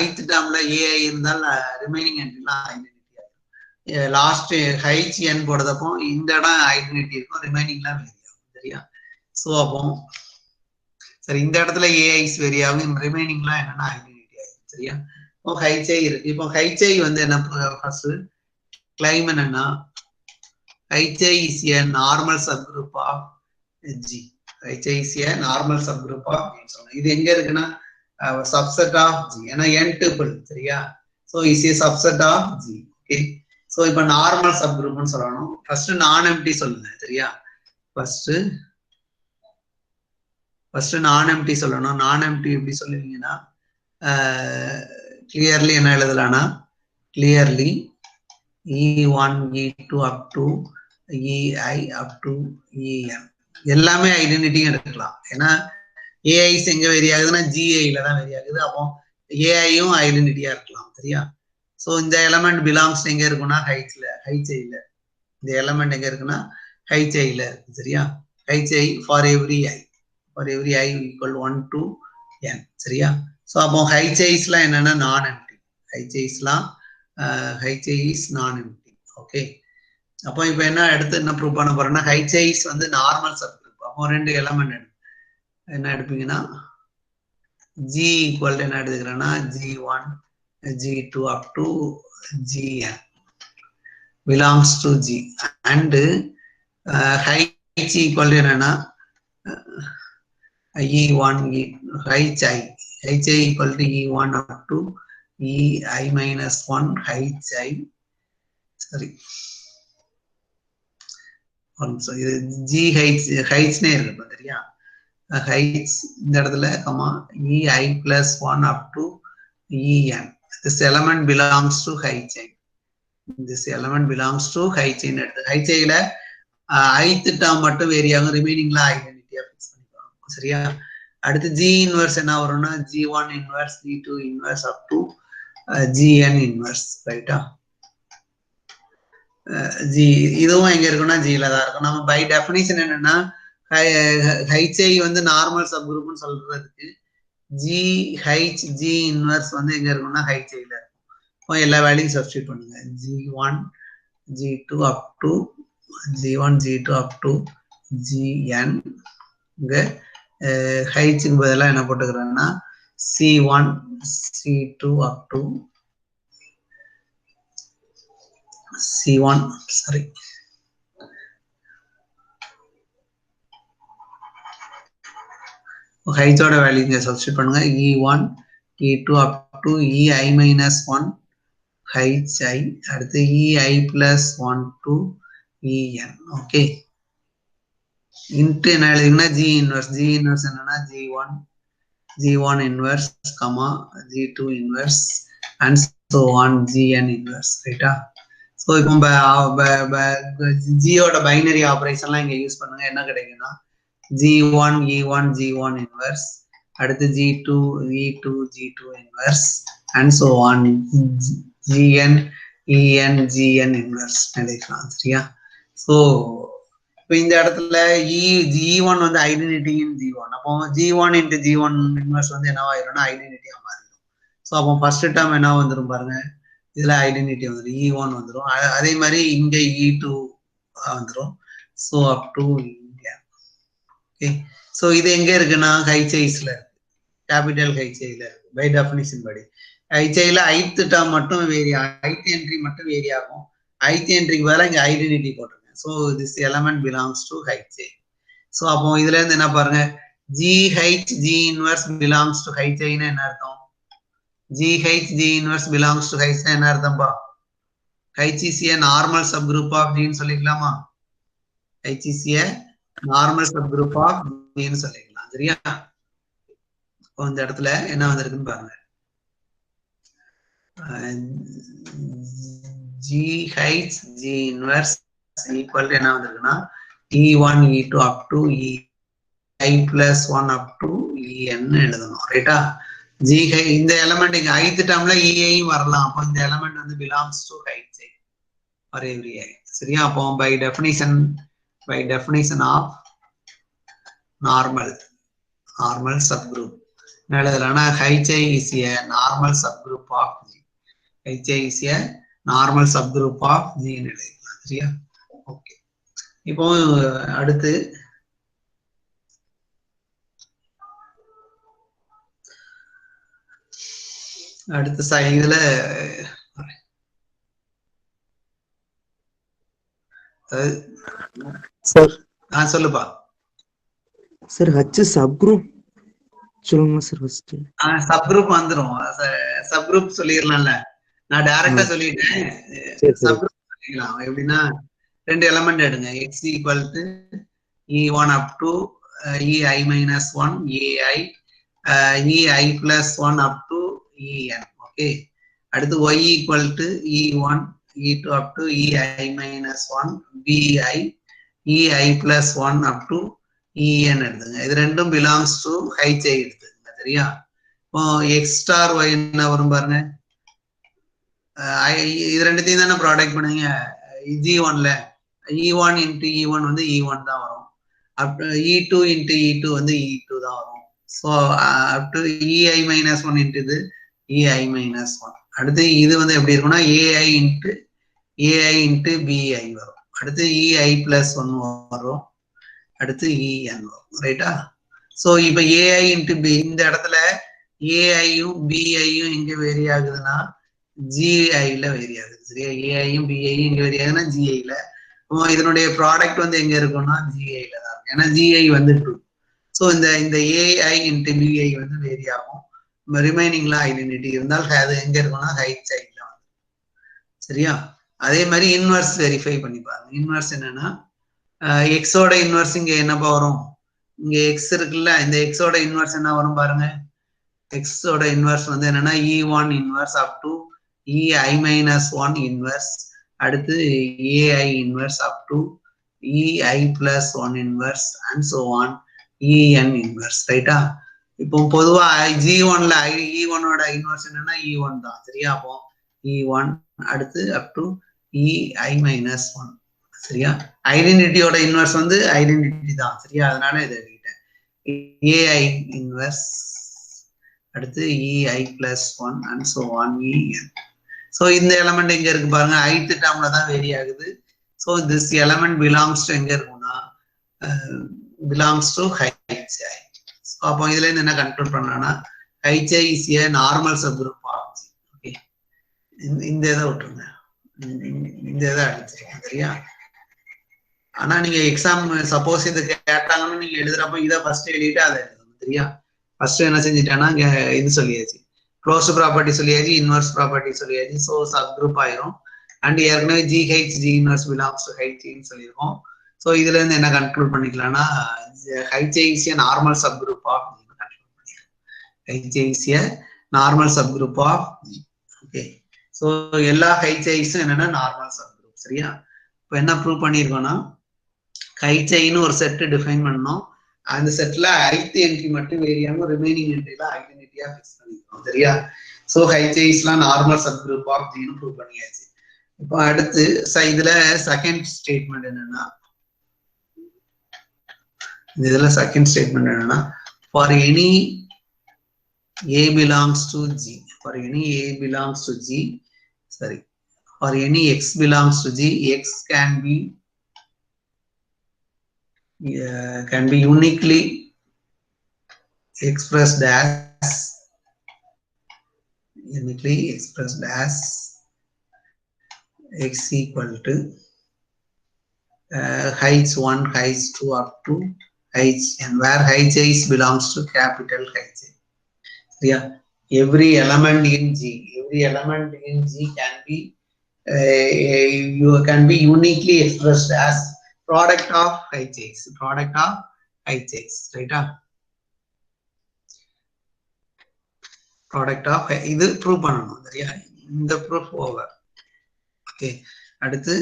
ith டேர்ம்ல ai இருந்தால் ரிமைனிங் என்ட்ரிலாம் ஐடென்டிட்டி ஆகும். லாஸ்ட் hn போடுறதப்போ இந்த இடம் ஐடென்டிட்டி இருக்கும். ரிமைனிங்லாம் வேரி ஆகும். சரியா? ஸோ அப்போ சரி, இந்த இடத்துல ஏஐஸ் வேரி ஆகும், ரிமைனிங்லாம் என்னன்னா ஐடென்டிட்டி ஆகும். சரியா? இப்போ ஹைச்ஐ இருக்கு. இப்போ ஹைச்ஐ வந்து என்ன ஃபர்ஸ்ட் கிளைம் என்னன்னா HI is a normal subgroup of G. HI is a normal subgroup of G. இது எங்க இருக்குன்னா subset of G. ஏன்னா n tuple சரியா? So is a subset of G. Okay. So இப்போ normal subgroup னு சொல்லணும். First non-empty சொல்லுங்க சரியா? First non-empty சொல்லணும். Non-empty எப்படி சொல்லுவீங்கன்னா clearly என்ன எழுதலாம்னா clearly E1 E2 up to EI up to EN எல்லாமே ஐடென்டிட்டியும் எடுக்கலாம். ஏன்னா ஏஐஸ் எங்க வேரி ஆகுதுன்னா ஜிஐல தான் வேரி ஆகுது. அப்போ ஏஐயும் ஐடென்டிட்டியா இருக்கலாம். சரியா? ஸோ இந்த எலமெண்ட் பிலாங்ஸ் எங்க இருக்குன்னா ஹைச்ஐல. இந்த எலமெண்ட் எங்க இருக்குன்னா ஹைச்ஐல இருக்கு. சரியா? HI for every I equal 1 to n. சரியா? ஸோ அப்போ ஹைச்ஐஸ்லாம் என்னன்னா நான் எம்டி. ஹைச்ஐஸ்லாம் HI is non-empty. ஓகே. அப்போ இப்போ அடுத்து என்ன ப்ரூவ் பண்ண போறோம்னா HIs வந்து நார்மல் சப்குரூப். அப்போ ரெண்டு எலமெண்ட் என்ன எடுப்பீங்கன்னா G ஈக்குவல் என்ன எடுத்துக்கிறேன்னா G1 G2 up to Gn belongs to G and H equal என்னன்னா E1 HI equal to E1 up to EI minus 1 HI. சரி, இது GH இருக்கு சரியா? H இந்த இடத்துல EI plus 1 up to EN. This element belongs to HI. This element belongs to HI. HI ல ith term மட்டும் வேரி ஆகும், ரிமைனிங்ல ஐடென்டிட்டியா ஃபிக்ஸ் பண்ணிக்கலாம். சரியா? அடுத்து G இன்வர்ஸ் என்ன வரும்னா G1 inverse G2 inverse up to GN inverse. ரைட்டா? ஜி இதுவும் எங்க இருக்குன்னா ஜில தான் இருக்கும். நம்ம பை டெஃபினிஷன் என்னன்னா HI வந்து நார்மல் சப்குரூப்னு சொல்றதுக்கு ஜி இன்வர்ஸ் வந்து எங்க இருக்கும்னா HIல இருக்கும். எல்லா வேல்யூயும் சப்ஸ்டிட்யூட் பண்ணுங்க. G1 G2 up to G1 G2 up to GN. இங்க ஹைட்ஸுக்கு பதிலாக என்ன போட்டுக்கிறேன்னா C1 C2 up to C1. சரி, ஹைட்ஸோட வேல்யூ இங்க சப்ஸ்டிட்யூட் பண்ணுங்க. E1 E2 up to EI minus 1 HI. அடுத்து EI plus 1 to EN. Okay. Into என்ன எழுதிங்கன்னா G இன்வர்ஸ் என்னன்னா G1 inverse G2 inverse and so on GN inverse. ரைட்டா? ஸோ இப்போ ஜியோட பைனரி ஆப்ரேஷன்லாம் இங்க யூஸ் பண்ணுங்க. என்ன கிடைக்குன்னா G1 E1 G1 இன்வர்ஸ், அடுத்து G2 E2 G2 inverse and so on GN EN GN inverse எழுதிக்கலாம். சரியா? ஸோ இப்போ இந்த இடத்துல E1 வந்து ஐடென்டிட்டி இன் G1. அப்போ G1 இன்ட்டு G1 இன்வர்ஸ் வந்து என்னவாயிரும்னா ஐடென்டிட்டியா மாறிடும். ஸோ அப்போ ஃபர்ஸ்ட் டேர்ம் என்ன வந்துடும் பாருங்க, இதுல ஐடென்டிட்டி வந்துடும், E1 வந்துடும். அதே மாதிரி இங்க E2 வந்துடும். So up to India. Okay. So இது எங்க இருக்குன்னா ஹைச்ஐஸ்ல இருக்கு, கேபிட்டல் ஹைச்ஐல இருக்கு. பை டெஃபினிஷன் படி ஹைச்ஐல ஐத் டேர்ம் மட்டும் வேரி ஆகும், ஐத் என்ட்ரி மட்டும் வேரி ஆகும். ஐத் என்ட்ரிக்கு பதிலாக இங்க ஐடென்டிட்டி போட்டுருங்க. So this element belongs to HI. So அப்போ இதுல இருந்து என்ன பாருங்க, GH G inverse belongs to ஹைச்ஐன்னு என்ன அர்த்தம்? GH G inverse belongs to H என்ன அர்த்தம்பா? H is a normal subgroup of G ன்னு சொல்லிக்கலாமா? H is a normal subgroup of G ன்னு சொல்லிக்கலாம். சரியா? இந்த இடத்துல என்ன வந்திருக்குன்னு பாருங்க. GH G inverse equal to என்ன வந்திருக்குன்னா E1 E2 up to EI plus 1 up to EN எழுதணும். ரைட்டா? இந்த எலமெண்ட் இங்க ஐத் டேர்ம்ல EI வரலாம். அப்போ இந்த எலமெண்ட் வந்து belongs to HI for every I. சரியா? அப்போ by definition of normal subgroup என்ன எழுதலாம்னா HI is a normal subgroup of G. HI is a normal subgroup of G ன்னு எழுதிக்கலாம். சரியா? ஓகே. இப்போ அடுத்து அடுத்த இதுல சார் சொல்லுப்பா சார் ஹச் சப் குரூப் சொல்லுங்க சார் ஃபர்ஸ்ட். சப் குரூப் வந்துரும். சப் குரூப் சொல்லிடலாம்ல, நான் டைரக்டா சொல்லிட்டேன். சப் குரூப் சொல்லிக்கலாம். எப்படின்னா 2 எலமெண்ட் எடுங்க. x equal to e1 up to ei minus 1 ai ei plus 1 up to en. ஓகே, அடுத்து y equal to e1 e2 up to ei minus 1 bi ei plus 1 up to en எடுத்துங்க. இது ரெண்டும் பிலாங்ஸ் டு ஹைச் எடுத்துங்க. சரியா? இப்போ எக்ஸ் ஸ்டார் ஒய் என்ன வரும் பாருங்க. இது ரெண்டுத்தையும் தானே ப்ராடக்ட் பண்ணுவீங்க. G1ல E1 இன்ட்டு E1 வந்து E1 தான் வரும். E2 இன்ட்டு E2 வந்து E2 தான் வரும். So up to ei minus 1 into இது ei மைனஸ் 1. அடுத்து இது வந்து எப்படி இருக்கும்னா ai இன்ட்டு bi வரும். அடுத்து ei பிளஸ் 1 வரும். அடுத்து en வரும். ரைட்டா? ஸோ இப்போ ai இன்ட்டு பி, இந்த இடத்துல ஏஐயும் பிஐயும் எங்க வேரி ஆகுதுன்னா ஜிஐல வேரி ஆகுது. சரியா? ஏஐயும் பிஐயும் எங்க வேரி ஆகுதுன்னா ஜிஐல. இதனுடைய ப்ராடக்ட் வந்து எங்க இருக்கும்னா ஜிஐல தான் இருக்கு. ஏன்னா ஜிஐ வந்து 2. ஸோ இந்த ஏஐ இன்ட்டு பிஐ வந்து வேரி ஆகும். ரிமைனிங்ல ஐடென்டிட்டி இருந்தால் அது எங்க இருக்கும்னா ஹைட் சைட்ல வந்து. சரியா? அதே மாதிரி இன்வர்ஸ் வெரிஃபை பண்ணி பாருங்க. இன்வர்ஸ் என்னன்னா எக்ஸோட இன்வர்ஸ் இங்க என்னப்பா வரும்? இங்க எக்ஸ் இருக்குல்ல, இந்த எக்ஸோட இன்வர்ஸ் என்ன வரும் பாருங்க. எக்ஸோட இன்வர்ஸ் வந்து என்னன்னா E1 inverse up to ei minus 1 inverse. அடுத்து ai inverse up to ei plus 1 inverse and so on en inverse. ரைட்டா? இப்போ பொதுவா G1ல E1ஓட இன்வர்ஸ் என்னன்னா E1 தான். சரியா? அப்போ E1 அடுத்து அப் டு ei மைனஸ் 1. சரியா? ஐடென்டிட்டியோட இன்வர்ஸ் வந்து ஐடென்டிட்டி தான். சரியா? அதனால இதை எழுதிட்டேன். ai இன்வர்ஸ் அடுத்து ei plus 1 and so on en. So இந்த எலமெண்ட் எங்க இருக்கு பாருங்க, ஐத் டேர்ம்ல தான் வேரி ஆகுது. So this element belongs to எங்க இருக்கும்னா belongs to H i. So அப்போ இதுல இருந்து என்ன கன்க்ளூட் பண்ணலாம்னா H i is a normal subgroup of G. Okay, இந்த இதை விட்டுருங்க, இந்த இதை அடிச்சிருக்கேன். சரியா? ஆனா நீங்க எக்ஸாம் சப்போஸ் இது கேட்டாங்கன்னு நீங்க எழுதுறப்ப இதை ஃபர்ஸ்ட் எழுதிட்டு அதை எழுதணும். சரியா? ஃபர்ஸ்ட் என்ன செஞ்சுட்டேன்னா இங்க இது சொல்லியாச்சு, க்ளோஸ்ட் ப்ராப்பர்ட்டி சொல்லியாச்சு, இன்வர்ஸ் ப்ராப்பர்ட்டி சொல்லியாச்சு. ஸோ சப் குரூப் ஆயிரும். அண்ட் ஏற்கனவே GH G inverse belongs to ஹைச்ன்னு சொல்லியிருக்கோம். ஸோ இதுல இருந்து என்ன கன்க்ளூட் பண்ணிக்கலாம்னா H is a normal subgroup of H is a normal subgroup of. Okay, so எல்லா ஹைச் ஐஸும் என்னன்னா நார்மல் சப் குரூப். சரியா? இப்போ என்ன ப்ரூவ் பண்ணியிருக்கோம்னா ஹைச் ஐன்னு ஒரு செட் டிஃபைன் பண்ணோம். அந்த செட்ல ஐத் என்ட்ரி மட்டும் வேரியாம ரிமைனிங் என்ட்ரில ஐடென்டிட்டியா ஃபிக்ஸ் பண்ணிக்கிறோம். சரியா? ஸோ ஹைச் ஐஸ்லாம் நார்மல் சப் குரூப் ஆஃப் ஜின்னு ப்ரூவ் பண்ணியாச்சு. இப்போ அடுத்து இதுல செகண்ட் ஸ்டேட்மெண்ட் என்னன்னா, இதுல செகண்ட் ஸ்டேட்மெண்ட் என்னன்னா for any a belongs to g, for any a belongs to g, sorry, for any x belongs to g, x can be uniquely expressed as x equal to h1 h2 up to hn, where his belongs to capital H. Yeah, every element in G can be can be uniquely expressed as product of his, right? Product of இது ப்ரூவ் பண்ணணும். சரியா? இந்த ப்ரூஃப் ஓவர். ஓகே, அடுத்து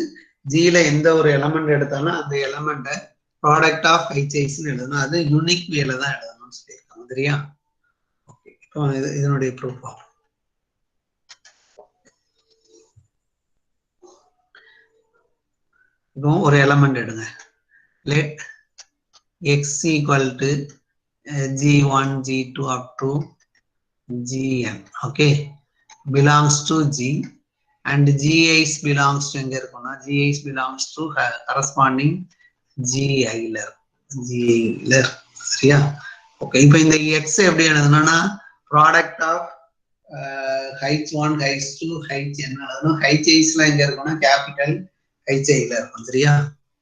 ஜில எந்த ஒரு எலமெண்ட் எடுத்தாலும் அந்த எலமெண்ட்டை ப்ராடக்ட் ஆஃப் ஹைச்ஐஸ்ன்னு எழுதணும். அது யூனிக் வேல தான் எழுதணும்னு சொல்லியிருக்காங்க. சரியா? ஓகே, இப்போ இதனுடைய ப்ரூஃப் ஆகும். இப்போ ஒரு எலமெண்ட் எடுங்க. Let x equal to g1 g2 up to gn. Okay, belongs to g and GIs belongs to எங்க இருக்கும்னா GIs belongs to corresponding GIler. சரியா? ஓகே, இப்போ இந்த x எப்படி எழுதணும்னா product of H1 H2 Hn எழுதணும். His எங்க இருக்கும்னா கேபிட்டல் HIல இருக்கும். சரியா?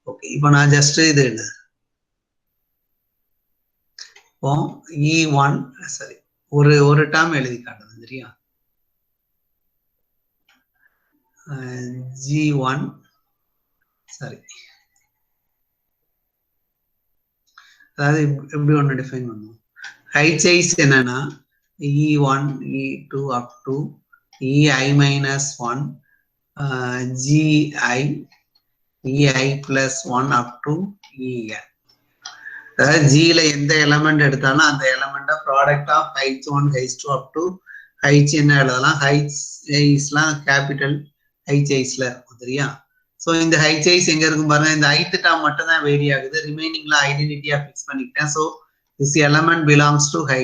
ஓகே, இப்போ நான் ஜஸ்ட் இது எழுது. இப்போ E1 சரி ஒரு டேர்ம் எழுதி காட்டுது. சரியா? G1 சரி, அதாவது எப்படி ஒன்று டிஃபைன் பண்ணுவோம். His என்னன்னா E1 E2 up to EI minus 1 GI EI plus 1 up to EN. அதாவது ஜில எந்த எலமெண்ட் எடுத்தாலும் அந்த element product of H1 H2 up to H என்ன எழுதலாம். Hsலாம் கேபிட்டல் Hsல இருக்கும். சரியா? ஸோ இந்த His எங்க இருக்கும் பாருங்க. இந்த ஐத் டேர்ம் மட்டும் தான் வேரி ஆகுது. ரிமைனிங்ல ஐடென்டிட்டியா ஃபிக்ஸ் பண்ணிக்கிட்டேன். So this element belongs to Hi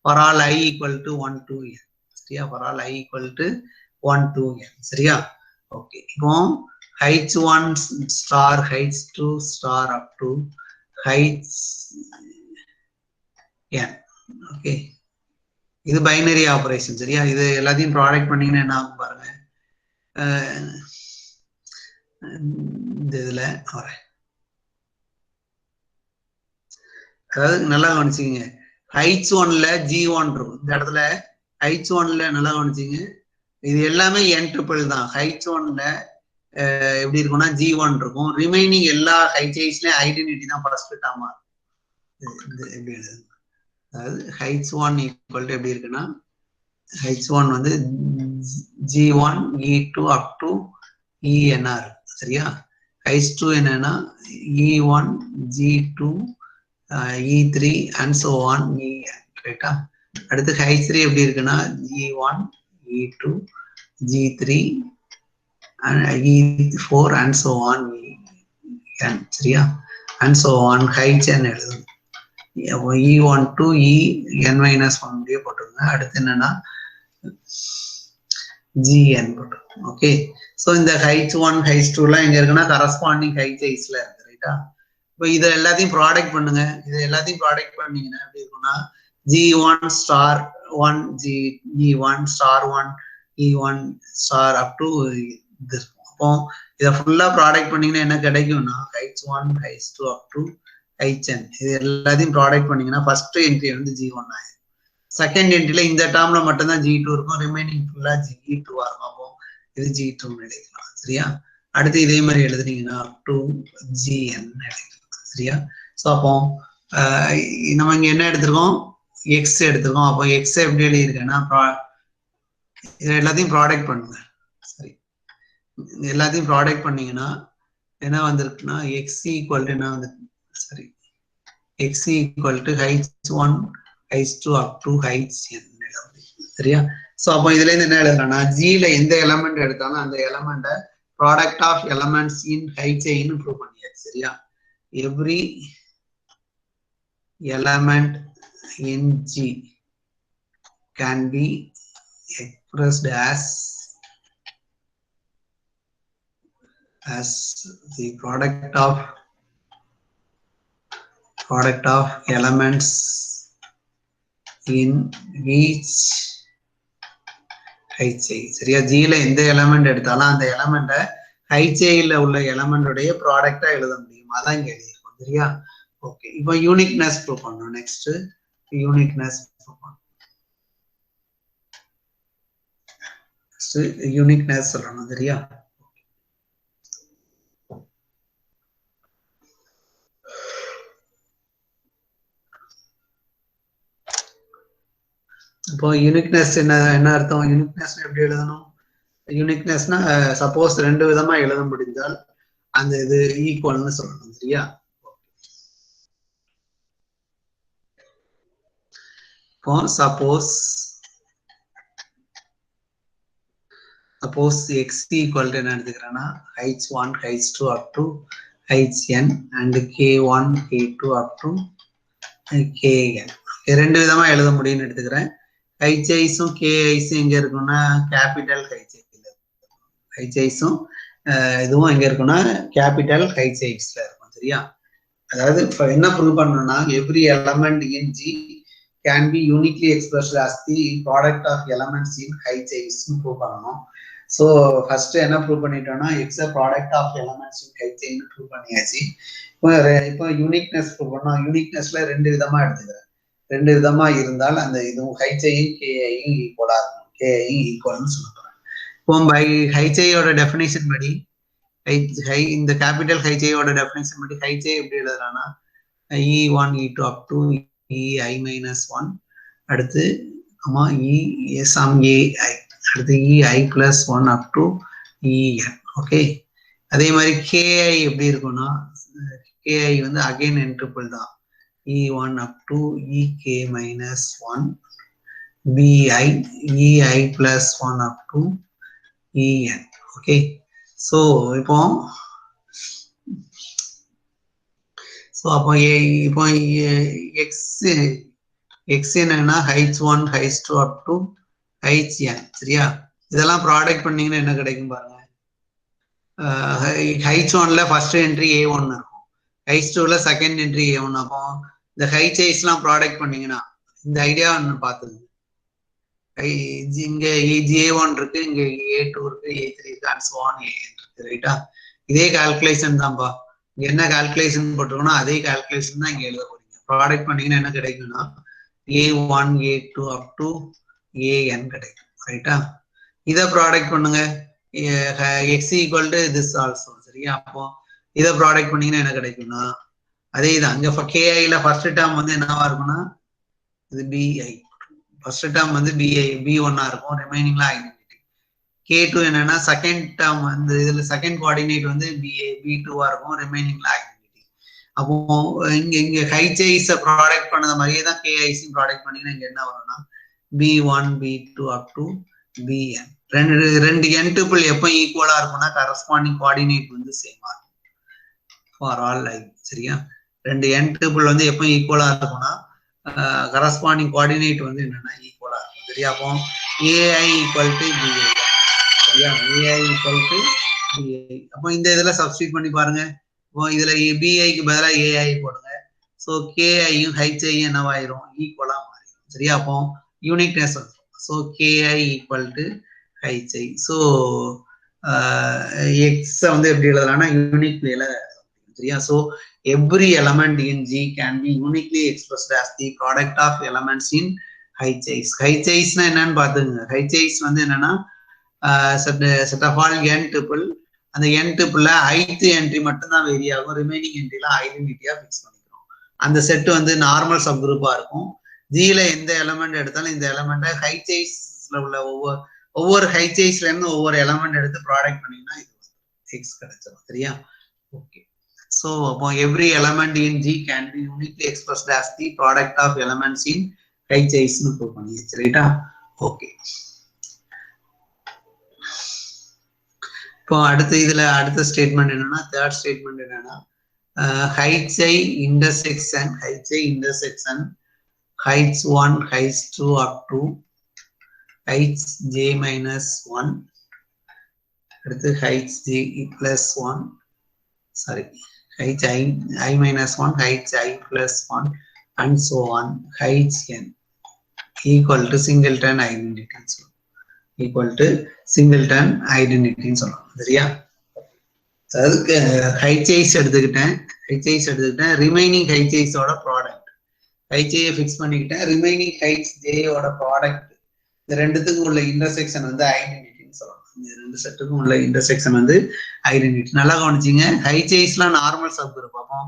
for all I equal to 1 to n. சரியா? for all I equal to 1 to n. சரியா? ஓகே, இப்போ H1 star H2 star up to Hn. Okay, இது பைனரி ஆபரேஷன். சரியா? இது எல்லாத்தையும் ப்ராடக்ட் பண்ணீங்கன்னா என்ன ஆகும் பாருங்க. இந்த இதுல அதாவது நல்லா கவனிச்சுங்க. H1ல G1 இருக்கும். இந்த இடத்துல H1ல நல்லா கவனிச்சுங்க. இது எல்லாமே n ட்ரிபிள் தான். H1ல எப்படி இருக்கும்னா G1 இருக்கும். ரிமைனிங் எல்லா Hisலயும் ஐடென்டிட்டி தான் ஃபர்ஸ்ட் டேர்மா. எப்படி எழுது, அதாவது H1 ஈக்குவல் டு எப்படி இருக்குன்னா H1 வந்து G1 E2 up to ENR. சரியா? H2 என்னன்னா E1 G2 E3 and so on En. ரைட்டா? அடுத்து H3 எப்படி இருக்குன்னா G1 E2 G3 E4 and so on En. சரியா? and so on Hn எழுதணும். E1 to En minus 1 போட்டுருங்க. அடுத்து என்னன்னா Gn போட்டுருங்க. ஓகே, ஸோ இந்த H1 H2லாம் எங்க இருக்குன்னா கரஸ்பாண்டிங் Hisல இருக்கு. ரைட்டா? இப்போ இதை எல்லாத்தையும் ப்ராடக்ட் பண்ணுங்க. இதை எல்லாத்தையும் ப்ராடக்ட் பண்ணீங்கன்னா எப்படி இருக்கும்னா G1 star 1 G1 star 1 E1 star up to this. அப்போ இதை ஃபுல்லா ப்ராடக்ட் பண்ணீங்கன்னா என்ன கிடைக்கும்னா H1 H2 up to Hn. இது எல்லாத்தையும் ப்ராடக்ட் பண்ணீங்கன்னா ஃபர்ஸ்ட் என்ட்ரி வந்து G1 ஆயிடும். செகண்ட் என்ட்ரில இந்த டேர்ம்ல மட்டும்தான் G2 இருக்கும். ரிமைனிங் ஃபுல்லா G2 வரும். அப்போ இது G2 எழுதிக்கலாம். சரியா? அடுத்து இதே மாதிரி எழுதுனீங்கன்னா up to Gn எழுதிக்கலாம். சரியா? ஸோ அப்போ நம்ம இங்க என்ன எடுத்திருக்கோம், எக்ஸ் எடுத்திருக்கோம். அப்போ எக்ஸ் எப்படி எழுதியிருக்கேன்னா இது எல்லாத்தையும் ப்ராடக்ட் பண்ணுங்க. சரி, எல்லாத்தையும் ப்ராடக்ட் பண்ணீங்கன்னா என்ன வந்திருக்குன்னா எக்ஸ் ஈக்குவல் டு என்ன வந்து சரி X equal to H1 H2 up to Hn. சரியா? ஸோ அப்போ இதுல இருந்து என்ன எழுதுறாங்கன்னா ஜில எந்த எலமெண்ட் எடுத்தாலும் அந்த எலமெண்ட்டை ப்ராடக்ட் ஆஃப் எலமெண்ட்ஸ் இன் Hiன்னு ப்ரூவ் பண்ணியாச்சு. சரியா? Every element in G can be expressed as the product of elements in each Hi. சரியா? ஜில எந்த எலமெண்ட் எடுத்தாலும் அந்த எலமெண்ட்டை Hiல உள்ள எலமெண்டோடைய ப்ராடக்டா எழுத முடியும். அதான் இங்க எழுதியிருக்கோம். சரியா? ஓகே, இப்போ யூனிக்னஸ் ப்ரூவ் பண்ணணும். நெக்ஸ்ட் யூனிக்னஸ் ப்ரூவ் பண்ணணும். யூனிக்னஸ் சொல்லணும். சரியா? இப்போ யூனிக்னஸ் என்ன அர்த்தம்? யூனிக்னஸ் எப்படி எழுதணும்? யூனிக்னஸ்னா சப்போஸ் ரெண்டு விதமா எழுத முடிந்தால் அந்த இது ஈக்குவல்னு சொல்லணும். சரியா? இப்போ சப்போஸ் x equal to என்ன எடுத்துக்கிறேன்னா H1 H2 up to Hn and K1 K2 up to Kn. ரெண்டு விதமா எழுத முடியும்னு எடுத்துக்கிறேன். Hiஸும் Kiஸும் எங்க இருக்குன்னா கேபிட்டல் Hiஸும் இதுவும் எங்க இருக்குன்னா கேபிட்டல் Hsல இருக்கும். சரியா? அதாவது என்ன ப்ரூவ் பண்ணணும்னா every element in G can be uniquely expressed as the product of elements in HIs னு ப்ரூவ் பண்ணணும். ஸோ ஃபர்ஸ்ட் என்ன ப்ரூவ் பண்ணிட்டோம்னா x product of elements in ஹைச்சைன்னு ப்ரூவ் பண்ணியாச்சு. இப்போ யூனிக்னஸ் ப்ரூவ் பண்ணோம். யூனிக்னஸ்ல ரெண்டு விதமா எடுத்துக்கிறேன். ரெண்டு விதமா இருந்தால் அந்த இதுவும் ஹைச்சையும் கேஐயும் ஈக்குவலா இருக்கும். கேஐயும் ஈக்குவல்னு சொல்லப்படுறேன். இப்போ பை ஹைச்சையோட டெஃபினேஷன் படி இந்த கேபிட்டல் ஹைச்சையோட டெஃபினேஷன் படி ஹைச்சை எப்படி எழுதுறான்னா E1 E2 up to EI minus 1 அடுத்து some AI அடுத்து EI plus 1 up to EN. Okay, அதே மாதிரி KI எப்படி இருக்கும்னா KI வந்து அகைன் என்ட்ரிபிள் தான். E1 up to EK minus 1 BI EI plus 1 up to EN. Okay, so இப்போ எக்ஸ் என்னன்னா H1 H2 up to HN. சரியா, இதெல்லாம் ப்ராடக்ட் பண்ணீங்கன்னா என்ன கிடைக்கும் பாருங்க. H1ல ஃபர்ஸ்ட் என்ட்ரி A1 இருக்கும், H2ல செகண்ட் என்ட்ரி A1. அப்போ இந்த ஹைச்சைஸ்லாம் ப்ராடக்ட் பண்ணீங்கன்னா இந்த ஐடியா ஒன்று பார்த்துங்க. இங்க A1 இருக்கு, இங்க A2 இருக்கு, A3 இருக்கு, and so on AN இருக்கு. ரைட்டா, இதே கால்குலேஷன் தான்ப்பா. இங்க என்ன கால்குலேஷன் போட்டிருக்கோம்னா அதே கால்குலேஷன் தான் இங்க எழுத போறீங்க. ப்ராடக்ட் பண்ணீங்கன்னா என்ன கிடைக்கும்னா A1 A2 up to AN கிடைக்கும். ரைட்டா, இதை ப்ராடக்ட் பண்ணுங்க. X equal to this also. சரியா, அப்போ இதை ப்ராடக்ட் பண்ணீங்கன்னா என்ன கிடைக்கும்னா அதே தான். அங்க KIல ஃபர்ஸ்ட் டேர்ம் வந்து என்னவா இருக்கும்னா இது BI. ஃபர்ஸ்ட் டேர்ம் வந்து B1 இருக்கும், ரிமைனிங்ல ஐடென்டிட்டி. K2 என்னன்னா செகண்ட் டேர்ம் வந்து இதுல செகண்ட் கோஆர்டினேட் வந்து B2 இருக்கும், ரிமைனிங்ல ஐடென்டிட்டி. அப்போ இங்க ஹைச்சைஸ் ப்ராடக்ட் பண்ணத மாதிரியே தான் KIs ப்ராடக்ட் பண்ணீங்கன்னா இங்க என்ன வரும்னா B1 B2 up to BN. ரெண்டு என்டிபிள் எப்போ ஈக்குவலா இருக்கும்னா கரஸ்பாண்டிங் கோஆர்டினேட் வந்து சேமா இருக்கும் ஃபார் ஆல் லைன். சரியா, ரெண்டு என்டிபிள் வந்து எப்போ ஈக்குவலா இருக்கும்னா கரஸ்பாண்டிங் கோஆர்டினேட் வந்து என்னன்னா ஈக்குவலா இருக்கும். சரியா, அப்போ AI ஈக்குவல் டு BI. சரியா, AI ஈக்குவல் டு BI. அப்போ இந்த இதுல சப்ஸ்டிட் பண்ணி பாருங்க. இப்போ இதுல BIக்கு பதிலாக AI போடுங்க. ஸோ KIயும் HIயும் என்னவாயிரும் ஈக்குவலா மாறிடும். சரியா, அப்போ யூனிக்னஸ் வந்துடும். So KI equal to HI. So X வந்து எப்படி எழுதலாம்னா யூனிக் வேல. சரியா, so every element in G can be uniquely expressed as the product of elements in HIs. HIsனா என்னன்னு பாத்துங்க. HIs வந்து என்னன்னா set of all n tuple. அந்த n tuple ith என்ட்ரி மட்டும் தான் வேரி ஆகும், ரிமைனிங் என்ட்ரிலாம் ஐடென்டிட்டியா ஃபிக்ஸ் பண்ணிக்கிறோம். அந்த செட் வந்து நார்மல் சப் குரூப்பா இருக்கும். ஜில எந்த எலமெண்ட் எடுத்தாலும் இந்த எலமெண்ட்டை ஹைச்சைஸ்ல உள்ள ஒவ்வொரு ஹைச்சைஸ்ல இருந்து ஒவ்வொரு எலமெண்ட் எடுத்து ப்ராடக்ட் பண்ணீங்கன்னா இது எக்ஸ் கிடைச்சிடும். சரியா, okay. So every element in G can be uniquely expressed as the product of elements in HIs னு ப்ரூவ் பண்ணியாச்சு. ரைட்டா, ஓகே. இப்போ அடுத்த ஸ்டேட்மெண்ட் என்னன்னா தேர்ட் ஸ்டேட்மெண்ட் என்னன்னா HI intersection H1 H2 up to Hj minus 1 அடுத்து Hj plus 1 sorry Hi minus 1 Hi plus 1 and so on Hn equal to singleton identity. Equal to singleton identity சொல்லலாம். சரியா, அதுக்கு HIs எடுத்துக்கிட்டேன், ரிமைனிங் HIs ஓட ப்ராடக்ட் HI ஃபிக்ஸ் பண்ணிக்கிட்டேன், ரிமைனிங் Hj ஓட ப்ராடக்ட் இந்த ரெண்டுத்துக்கும் உள்ள இன்டர்செக்ஷன் வந்து ஐடென்டிட்டின்னு சொல்லலாம். இந்த ரெண்டு செட்டுக்கும் உள்ள இன்டர்செக்ஷன் வந்து ஐடென்டிட்டி. நல்லா கவனிச்சிங்க, HIsலாம் நார்மல் சப் குரூப். அப்போ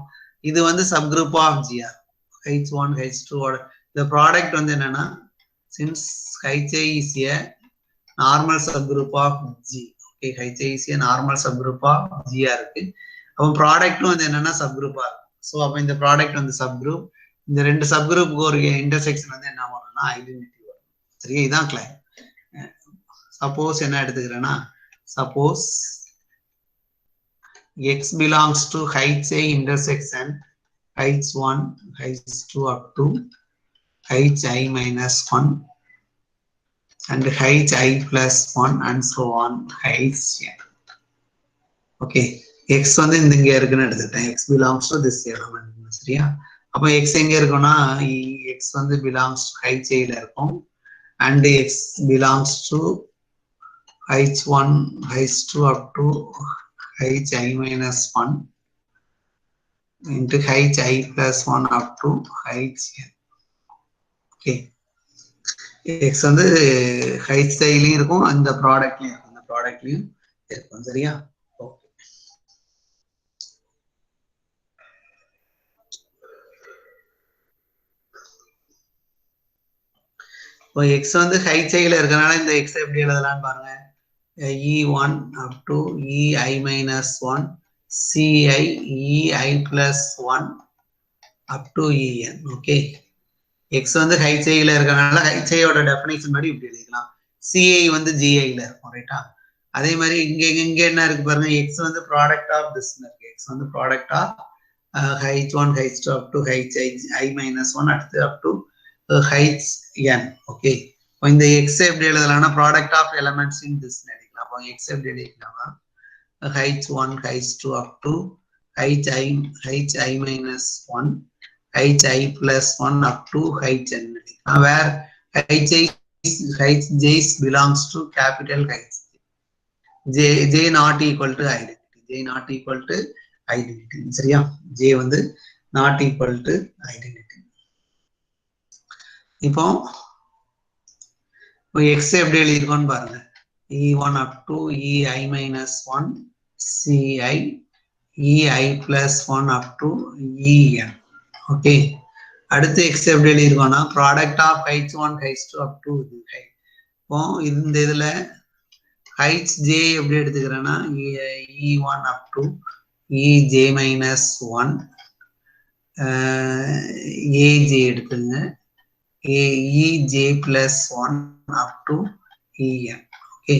இது வந்து sub group of GR. H1 H2 ஓட இந்த ப்ராடக்ட் வந்து என்னன்னா since HI is a normal subgroup of G. Okay, HI is a normal subgroup of G இருக்கு. அப்போ ப்ராடக்ட்டும் வந்து என்னன்னா சப்குரூப்பா இருக்கும். ஸோ அப்போ இந்த ப்ராடக்ட் வந்து சப்குரூப். இந்த ரெண்டு சப்குரூப்புக்கு ஒரு இன்டர்செக்ஷன் வந்து என்ன வரும்னா ஐடென்டிட்டி வரும். சரியா, இதான் கிளைம். சப்போஸ் என்ன எடுத்துக்கிறேன்னா suppose X belongs to HI intersection H1 H2 up to Hi minus 1 and Hi plus 1 and so on Hn. Okay, X வந்து இங்க இருக்குன்னு எடுத்துக்கிட்டேன். X belongs to this element. சரியா, அப்போ எக்ஸ் எங்க இருக்கும்னா எக்ஸ் வந்து பிலாங்ஸ் ஹைச்ஐல இருக்கும் and X belongs to h1 h2 up to hi minus 1 into hi plus 1 up to hi. Okay, x வந்து hi-லையும் இருக்கும் அந்த ப்ராடக்ட்லயும் இருக்கும் அந்த ப்ராடக்ட்லயும் இருக்கும் சரியா. ஓகே இப்போ x வந்து hi-ல இருக்கனால இந்த x எப்படி எழுதலாம்னு பாருங்க. e1 up to ei minus 1 ci ei plus 1 up to en. Okay, x வந்து hi-ல இருக்கனால hi-யோட டெஃபினிஷன் படி இப்படி எழுதிக்கலாம். ci வந்து gi ல இருக்கும் ரைட்டா. அதே மாதிரி இங்க என்ன இருக்கு பாருங்க, x வந்து ப்ராடக்ட் ஆஃப் திஸ் இருக்கு. x வந்து product of hi1 hi2 up to hi minus 1 அடுத்து up to hin. ஓகே, இந்த x எப்படி எழுதலாம்னா product of elements in this எழுதிக்கலாம். அப்போ x எப்படி எழுதிக்கலாம்னா hi1 hi2 up to hi minus 1 hi plus 1 up to hin, where hij belongs to capital H. J not equal to identity. J not equal to identity. சரியா, J வந்து not equal to identity. இப்போ x எப்படி எழுதிருக்கோம்னு பாருங்க. e1 up to ei minus 1 ci ei plus 1 up to en. ஓகே, அடுத்து x எப்படி எழுதிருக்கோம்னா product of h1 h2 up to இப்போ இந்த இதுல hj எப்படி எடுத்துக்கிறேன்னா e1 up to ej minus 1 aj எடுத்துங்க ej plus 1 up to en. Okay,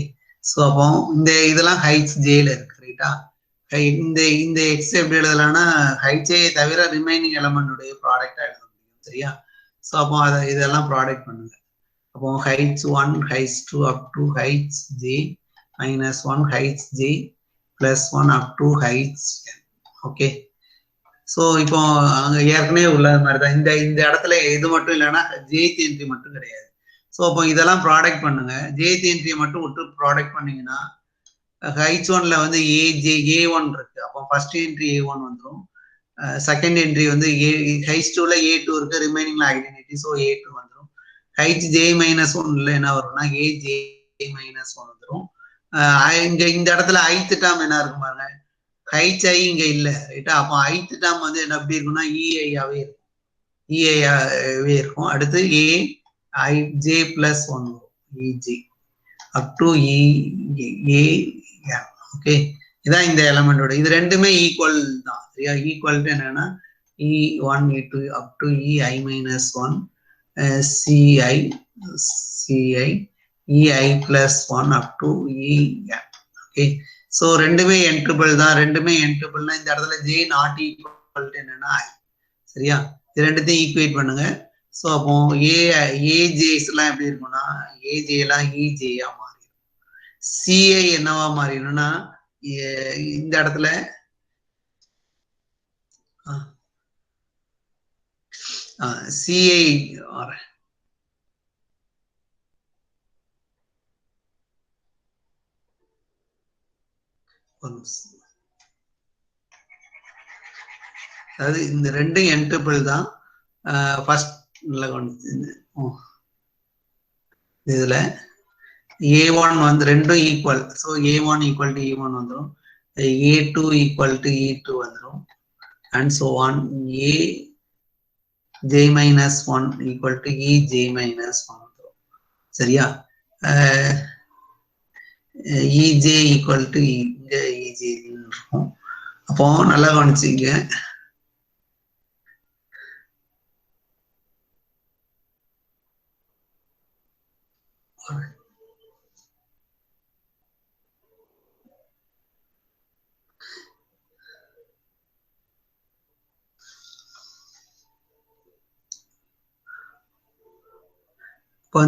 so அப்போ இந்த இதெல்லாம் hj-ல இருக்கு ரைட்டா. இந்த x எப்படி எழுதலாம்னா hj தவிர ரிமைனிங் எலமெண்டோடைய ப்ராடக்டா எழுத முடியும் சரியா. ஸோ அப்போ அதை இதெல்லாம் ப்ராடக்ட் பண்ணுங்க. அப்போ h1 h2 up to hj minus 1 hj plus 1 up to hin. Okay, so இப்போ அங்க ஏற்கனவே உள்ள மாதிரி தான் இந்த இடத்துல இது மட்டும் இல்லைன்னா jth என்ட்ரி மட்டும் கிடையாது. ஸோ அப்போ இதெல்லாம் ப்ராடக்ட் பண்ணுங்க. jth என்ட்ரியை மட்டும் விட்டு ப்ராடக்ட் பண்ணீங்கன்னா h1ல வந்து a1 இருக்கு. அப்போ ஃபர்ஸ்ட் என்ட்ரி a1 வந்துடும். செகண்ட் என்ட்ரி வந்து h2ல a2 இருக்கு, ரிமைனிங்ல ஐடென்டிட்டி, ஸோ a2 வந்துடும். hj minus 1ல என்ன வரும்னா aj minus 1 வந்துடும். இந்த இடத்துல ith டேர்ம் என்ன இருக்கும் பாருங்க, hi இங்க இல்ல ரைட்டா. அப்போ ith டேர்ம் வந்து என்ன எப்படி இருக்கும்னா ei-ஆவே இருக்கும், ei-ஆவே இருக்கும். அடுத்து aj plus 1 ej up to en. Okay, இதான் இந்த எலமெண்டோட, இது ரெண்டுமே ஈக்குவல் தான் சரியா. ஈக்குவல் என்னன்னா e1 e2 up to ei minus 1 ci ei plus 1 up to en. Okay, so ரெண்டுமே என்ட்ரிபிள் தான். ரெண்டுமே என்ட்ரிபிள்னா இந்த இடத்துல j நாட் ஈக்குவல் என்னன்னா i சரியா. இது ரெண்டுத்தையும் ஈக்குவேட் பண்ணுங்க. ஸோ அப்போ ஏஜேஸ் எல்லாம் எப்படி இருக்கும்னா ஏஜே எல்லாம் இஜேயா மாறிடும். சிஐ என்னவா மாறிடும்னா இந்த இடத்துல சிஐ அதாவது இந்த ரெண்டும் என்ட்ரிபிள் தான். ஃபர்ஸ்ட்ல இதுல a1 வந்து ரெண்டும் equal, so a1 equal to e1 வந்துடும், a2 ஈக்குவல் டு e2 வந்துடும், and so on aj minus 1 equal to ej minus 1 வந்துடும் சரியா. ej ஈக்குவல் டு இங்க ej இருக்கும். அப்போ நல்லா கவனிச்சிங்க, இப்போ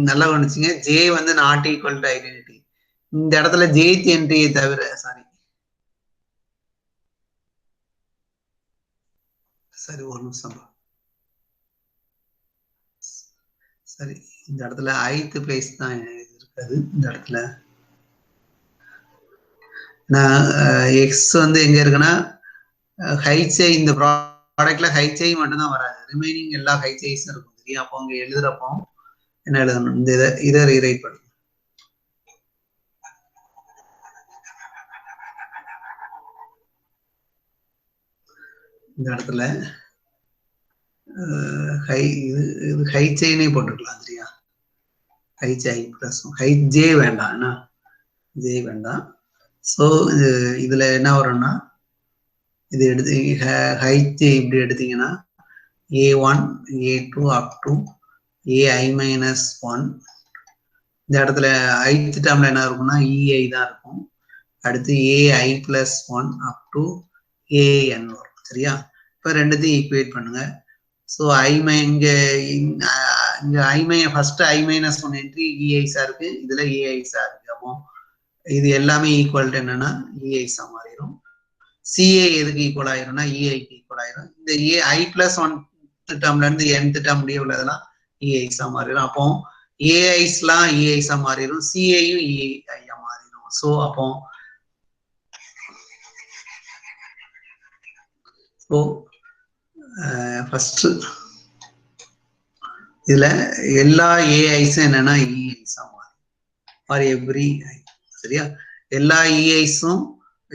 நல்லா கவனிச்சிங்க, ஜே வந்து நாட் ஈக்குவல் டு ஐடென்டிட்டி. இந்த இடத்துல ஜேத் என்ட்ரியை தவிர சரி ஒரு நிமிஷம். சரி இந்த இடத்துல ஐத் பிளேஸ் தான் இருக்காது. இந்த இடத்துல நான் எக்ஸ் வந்து எங்க இருக்குன்னா ஹைச்சை இந்த ப்ராடக்ட்ல ஹைச்சை மட்டும்தான் வராது. ரிமைனிங் எல்லா ஹைச்சைஸும் இருக்கும். சரியா? அப்போ அங்க எழுதுறப்போ என்ன எழுதணும்? இந்த இதை ரீரைட் பண்ணுங்க. இந்த இடத்துல ஹைச்சைனே போட்டுக்கலாம். சரியா? ஹைச்சை பிளஸ் ஹைஜே வேண்டாம். என்ன ஜே வேண்டாம். ஸோ இதுல என்ன வரும்னா இது எடுத்து ஹைச்சை இப்படி எடுத்தீங்கன்னா A1 A2 up to AI-1. இந்த இடத்துல ஐத் டேர்ம்ல என்ன இருக்கும்னா EI தான் இருக்கும். அடுத்து AI+1 up to AN வரும். சரியா? இப்போ ரெண்டுத்தையும் ஈக்குவேட் பண்ணுங்க. ஸோ இங்க ஃபர்ஸ்ட் I-1 என்ட்ரி EIஸா இருக்கு, இதுல AIஸா இருக்கு. அப்போ இது எல்லாமே ஈக்குவல் டு என்னன்னா EIஸா மாறிடும். CA எதுக்கு ஈக்குவல் ஆயிரும்னா EIக்கு ஈக்குவல் ஆயிரும். இந்த I+1 டேர்ம்ல இருந்து nth டேர்ம் முடிய உள்ளதெல்லாம் EIஸா மாறிடும். அப்போ AIஸ்லாம் EIஸா மாறிடும், CAயும் EI மாறிடும். ஸோ அப்போ ஃபர்ஸ்ட் இதுல எல்லா ஏஐஸும் என்னன்னா இஐஸா மாறும் ஃபார் எவ்ரி ஐ. சரியா? எல்லா இஐஸும்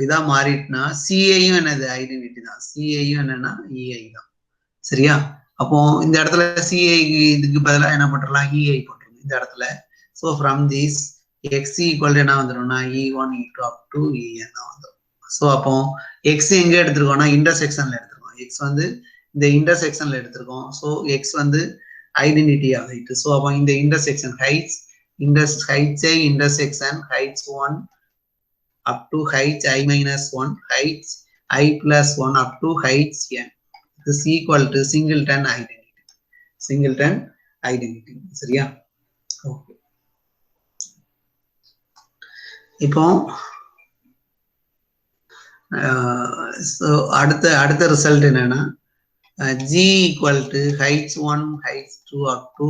இதா மாறிட்டுனா சிஐயும் என்னது ஐடென்டிட்டி தான். சிஐயும் என்னன்னா இஐ தான். சரியா? அப்போ இந்த இடத்துல சிஐ இதுக்கு பதிலாக என்ன பண்றலாம்? இஐ போட்டுருங்க இந்த இடத்துல. So from this X equal என்ன வந்துடும்னா E1 E2 up to EN தான் வந்துடும். ஸோ அப்போ எக்ஸ் எங்க எடுத்திருக்கோம்னா இன்டர்செக்ஷன்ல எடுத்திருக்கோம். எக்ஸ் வந்து இந்த இன்டர்செக்ஷன்ல எடுத்திருக்கோம். ஸோ எக்ஸ் வந்து ஐடென்டிட்டி ஆகிட்டு. ஸோ அப்போ இந்த intersection heights intersection heights 1 up to heights I-1 heights I+1 up to heights n is equal to singleton identity. சரியா? ஓகே. இப்போ அடுத்த ரிசல்ட் என்னன்னா G equal to heights 1 heights 2 up to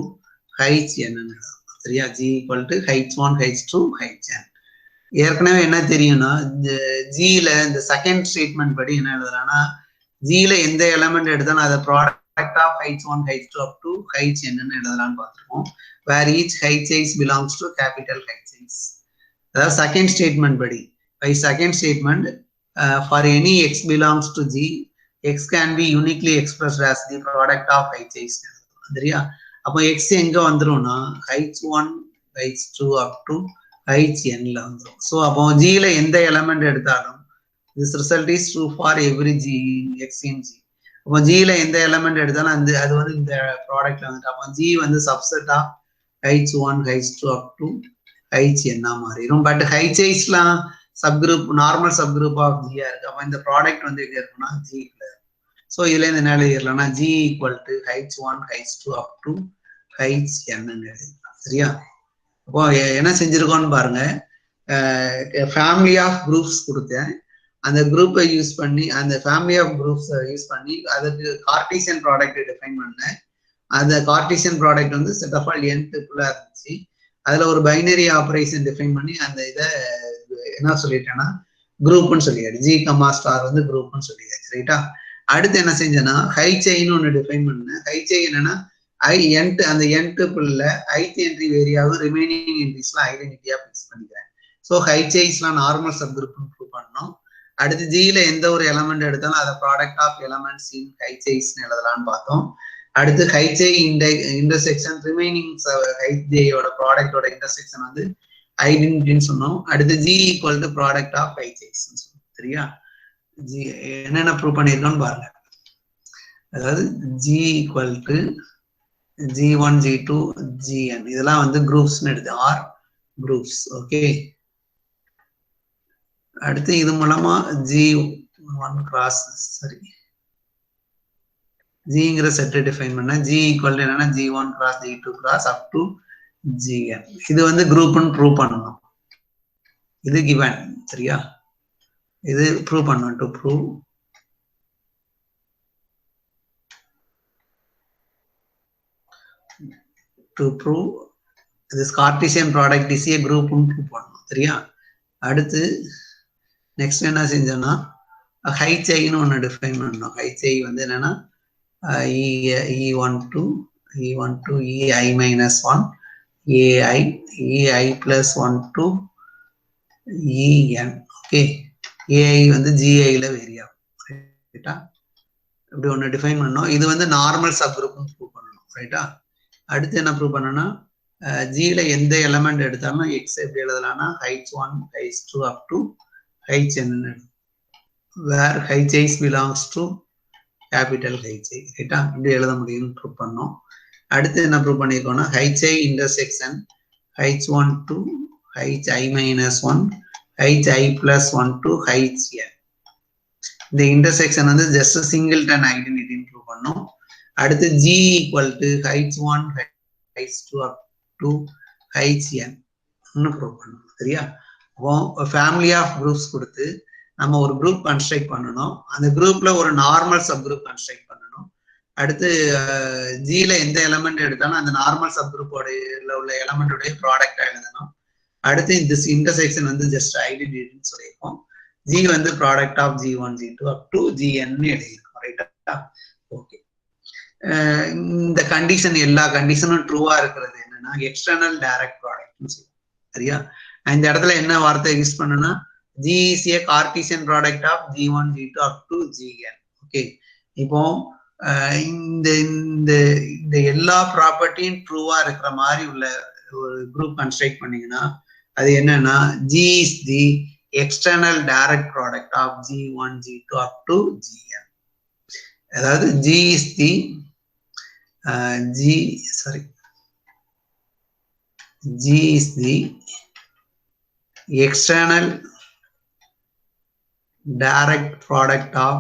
heights n. சரியா? G equal to heights 1 heights 2 heights n. ஏற்கனவே என்ன தெரியும்னா ஜில இந்த செகண்ட் ஸ்டேட்மெண்ட் படி என்ன எழுதுறான்னா ஜில எந்த எலமெண்ட் எடுத்தாலும் அதை product of heights 1 heights 2 up to heights n எழுதலாம்னு பார்த்துருக்கோம். where each height size belongs to capital height size. அதாவது செகண்ட் ஸ்டேட்மெண்ட் படி by second statement for any x belongs to G, x can be uniquely expressed as the product of height size. சரியா? அப்போ x எங்க வந்துரும்னா heights 1 heights 2 up to heights n ல வந்துரும். ஸோ அப்போ ஜில எந்த எலமெண்ட் எடுத்தாலும் this result is true for every G x in G. அப்போ ஜில எந்த எலமெண்ட் எடுத்தாலும் அது வந்து இந்த ப்ராடக்ட்ல வந்துட்டு அப்போ ஜி வந்து subset of heights 1 heights 2 up to heights n மாறிடும். பட் height sizeலாம் சப்குரூப் நார்மல் சப்குரூப் ஆஃப் ஜியா இருக்கு. அப்போ இந்த ப்ராடக்ட் வந்து எங்க இருக்குன்னா ஜிக்குள்ள. ஸோ இதுல இருந்து என்ன எழுதிடலாம்னா G equal to heights 1 heights 2 up to heights n எழுதிடலாம். சரியா? அப்போ என்ன செஞ்சிருக்கோம்னு பாருங்க, ஃபேமிலி ஆஃப் குரூப்ஸ் கொடுத்தேன். அந்த குரூப்பை யூஸ் பண்ணி அந்த ஃபேமிலி ஆஃப் குரூப்ஸ் யூஸ் பண்ணி அதுக்கு கார்டீசியன் ப்ராடக்ட் டிஃபைன் பண்ணேன். அந்த கார்டீசியன் ப்ராடக்ட் வந்து செட் ஆஃப் ஆல் n-க்குள்ள இருந்துச்சு. அதுல ஒரு பைனரி ஆபரேஷன் டிஃபைன் பண்ணி அந்த இதை என்ன சொல்லிட்டேன்னா குரூப்னு சொல்லியாச்சு. G, ஸ்டார் வந்து குரூப்னு சொல்லியாச்சு. ரைட்டா? அடுத்து என்ன செஞ்சேன்னா ஹைச்சைன்னு ஒன்று டிஃபைன் பண்ணேன். ஹைச்சை என்னன்னா அந்த n-க்குள்ள ஐத் என்ட்ரி வேரியாவும் ரிமைனிங் என்ட்ரிஸ்லாம் ஐடென்டிட்டியா பிக்ஸ் பண்ணிக்கிறேன். ஸோ ஹைச்சைஸ்லாம் நார்மல் சப் குரூப்னு ப்ரூவ் பண்ணோம். அடுத்து ஜில எந்த ஒரு எலமெண்ட் எடுத்தாலும் அதை ப்ராடக்ட் ஆஃப் எலமெண்ட்ஸ் இன் ஹைச்சைஸ்ன்னு எழுதலாம்னு பார்த்தோம். அடுத்து ஹைச்சை இன்டர்செக்ஷன் ரிமைனிங் ஹைச்சையோட ப்ராடக்டோட இன்டர்செக்ஷன் வந்து ஐடென்டிட்டின்னு சொன்னோம். அடுத்து G equal to product of HIs சொன்னோம். சரியா? ஜி என்னென்ன ப்ரூவ் பண்ணியிருக்கோம்னு பாருங்க. அதாவது G equal to G1 G2 Gn இதெல்லாம் வந்து குரூப்ஸ்னு எடுத்து ஆர் குரூப்ஸ். ஓகே. அடுத்து இது மூலமா G1 கிராஸ் சரி ஜிங்கிற செட்டை டிஃபைன் பண்ண G ஈக்குவல் டு என்னன்னா G1 cross G2 cross up to Gn. இது வந்து குரூப்னு ப்ரூவ் பண்ணணும். இது கிவன். சரியா? இது ப்ரூவ் பண்ணணும். To prove to prove this Cartesian product is a group prove பண்ணணும். சரியா? அடுத்து நெக்ஸ்ட் என்ன செஞ்சோம்னா HI ஒன்று டிஃபைன் பண்ணணும். HI வந்து என்னன்னா E12 EI minus 1 AI EI plus 1 to EN. Okay, AI வந்து GI ல வேரி ஆகும். ரைட்டா? இப்படி ஒன்று டிஃபைன் பண்ணணும். இது வந்து நார்மல் சப் குரூப்னு ப்ரூவ் பண்ணணும். ரைட்டா? அடுத்து என்ன ப்ரூவ் பண்ணணும்னா ஜியில எந்த எலமெண்ட் எடுத்தாலும் எக்ஸ் எப்படி எழுதலாம்னா H1 H2 up to HN, where HI belongs to capital HI. ரைட்டா? இப்படி எழுத முடியும்னு ப்ரூவ் பண்ணோம். அடுத்து என்ன prove பண்ணியிருக்கோம்னா HI intersection H1 to HI minus 1 HI plus 1 to HN. இந்த இன்டர்செக்ஷன் வந்து ஜஸ்ட் சிங்கிள்டன் ஐடென்டிட்டின்னு ப்ரூவ் பண்ணோம். அடுத்து G equal to H1 H2 up to HN prove பண்ணணும். சரியா? அப்போ ஃபேமிலி ஆஃப் குரூப்ஸ் கொடுத்து நம்ம ஒரு குரூப் கன்ஸ்ட்ரக்ட் பண்ணணும். அந்த குரூப்ல ஒரு நார்மல் சப் குரூப் கன்ஸ்ட்ரக்ட் பண்ணணும். அடுத்து ஜில எந்த எலமெண்ட் எடுத்தாலும் அந்த நார்மல் சப் குரூப்போட உள்ள எலமெண்டோடைய ப்ராடக்டா எழுதணும். அடுத்து இந்த இன்டர்செக்ஷன் வந்து ஜஸ்ட் ஐடென்டிட்டின்னு சொல்லியிருக்கோம். ஜி வந்து product of G1 G2 up to GN எழுதியிருக்கோம். ரைட்டா? ஓகே, இந்த கண்டிஷன் எல்லா கண்டிஷனும் ட்ரூவா இருக்கிறது என்னன்னா எக்ஸ்டர்னல் டைரக்ட் ப்ராடக்ட்னு சொல்லுவோம். சரியா? இந்த இடத்துல என்ன வார்த்தை யூஸ் பண்ணணும்னா G is a Cartesian product of G1 G2 up to GN. Okay, இப்போ இந்த எல்லா ப்ராப்பர்ட்டியும் ட்ரூவா இருக்கிற மாதிரி உள்ள ஒரு குரூப் கன்ஸ்ட்ரக்ட் பண்ணீங்கன்னா அது என்னன்னா G is the external direct product of G1 G2 up to GN. அதாவது G is the G is the external direct product of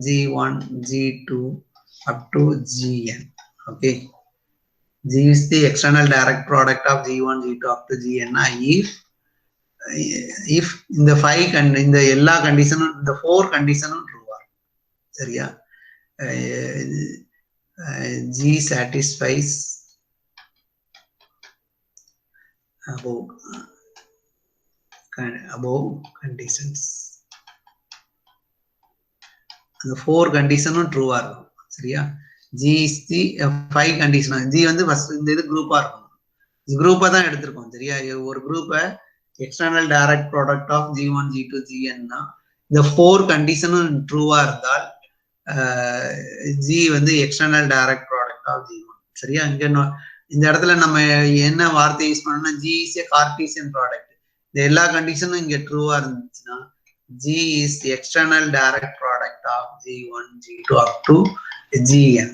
G1 G2 up to GN. Okay, G is the external direct product of G1 G2 up to GN if இந்த 5 இந்த எல்லா கண்டிஷனும் இந்த 4 கண்டிஷனும் ட்ரூவா. சரியா? G satisfies above conditions. அந்த 4 கண்டிஷனும் ட்ரூவா இருக்கும். சரியா? G is the 5 condition. G வந்து ஃபர்ஸ்ட் இந்த இது குரூப்பா இருக்கும். குரூப்பா தான் எடுத்திருக்கோம். சரியா? ஒரு குரூப்பை external direct product of G1 G2 GNனா இந்த 4 கண்டிஷனும் ட்ரூவா இருந்தால் G வந்து external direct product of G1. சரியா? இந்த இடத்துல நம்ம என்ன வார்த்தை யூஸ் பண்ணோம்னா G is a Cartesian product. இந்த எல்லா கண்டிஷனும் இங்க ட்ரூவா இருந்துச்சுன்னா G is the external direct product of G1 G2 up to GN.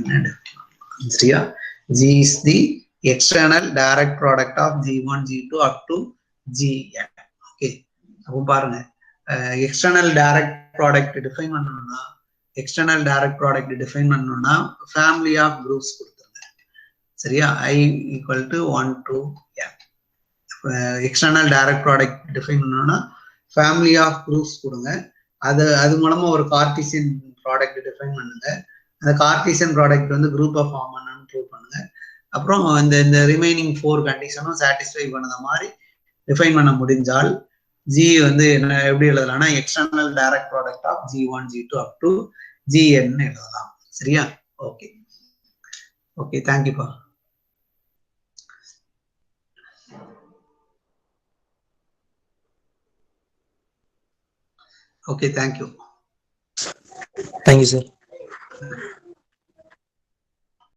சரியா? G is the external direct product of G1 G2 up to GN. Okay, அப்போ பாருங்க எக்ஸ்டர்னல் டைரக்ட் ப்ராடக்ட் டிஃபைன் பண்ணணும்னா ஃபேமிலி ஆஃப் குரூப்ஸ் கொடுத்துருங்க. சரியா? I equal to 1 to n. External direct product define பண்ணணும்னா ஃபேமிலி ஆஃப் குரூப்ஸ் கொடுங்க. அது மூலமா ஒரு கார்டீசியன் ப்ராடக்ட் டிஃபைன் பண்ணுங்க. அந்த கார்டீசியன் ப்ராடக்ட் வந்து குரூப்பை ஃபார்ம் பண்ணணும்னு ப்ரூவ் பண்ணுங்க. அப்புறம் இந்த ரிமைனிங் 4 கண்டிஷனும் சாட்டிஸ்ஃபை பண்ணத மாதிரி டிஃபைன் பண்ண முடிஞ்சால் G வந்து என்ன எப்படி எழுதலாம்னா external direct product of G1 G2 up to GN எழுதலாம். சரியா? ஓகே ஓகே, தேங்க்யூப்பா. Okay, thank you. Thank you, sir.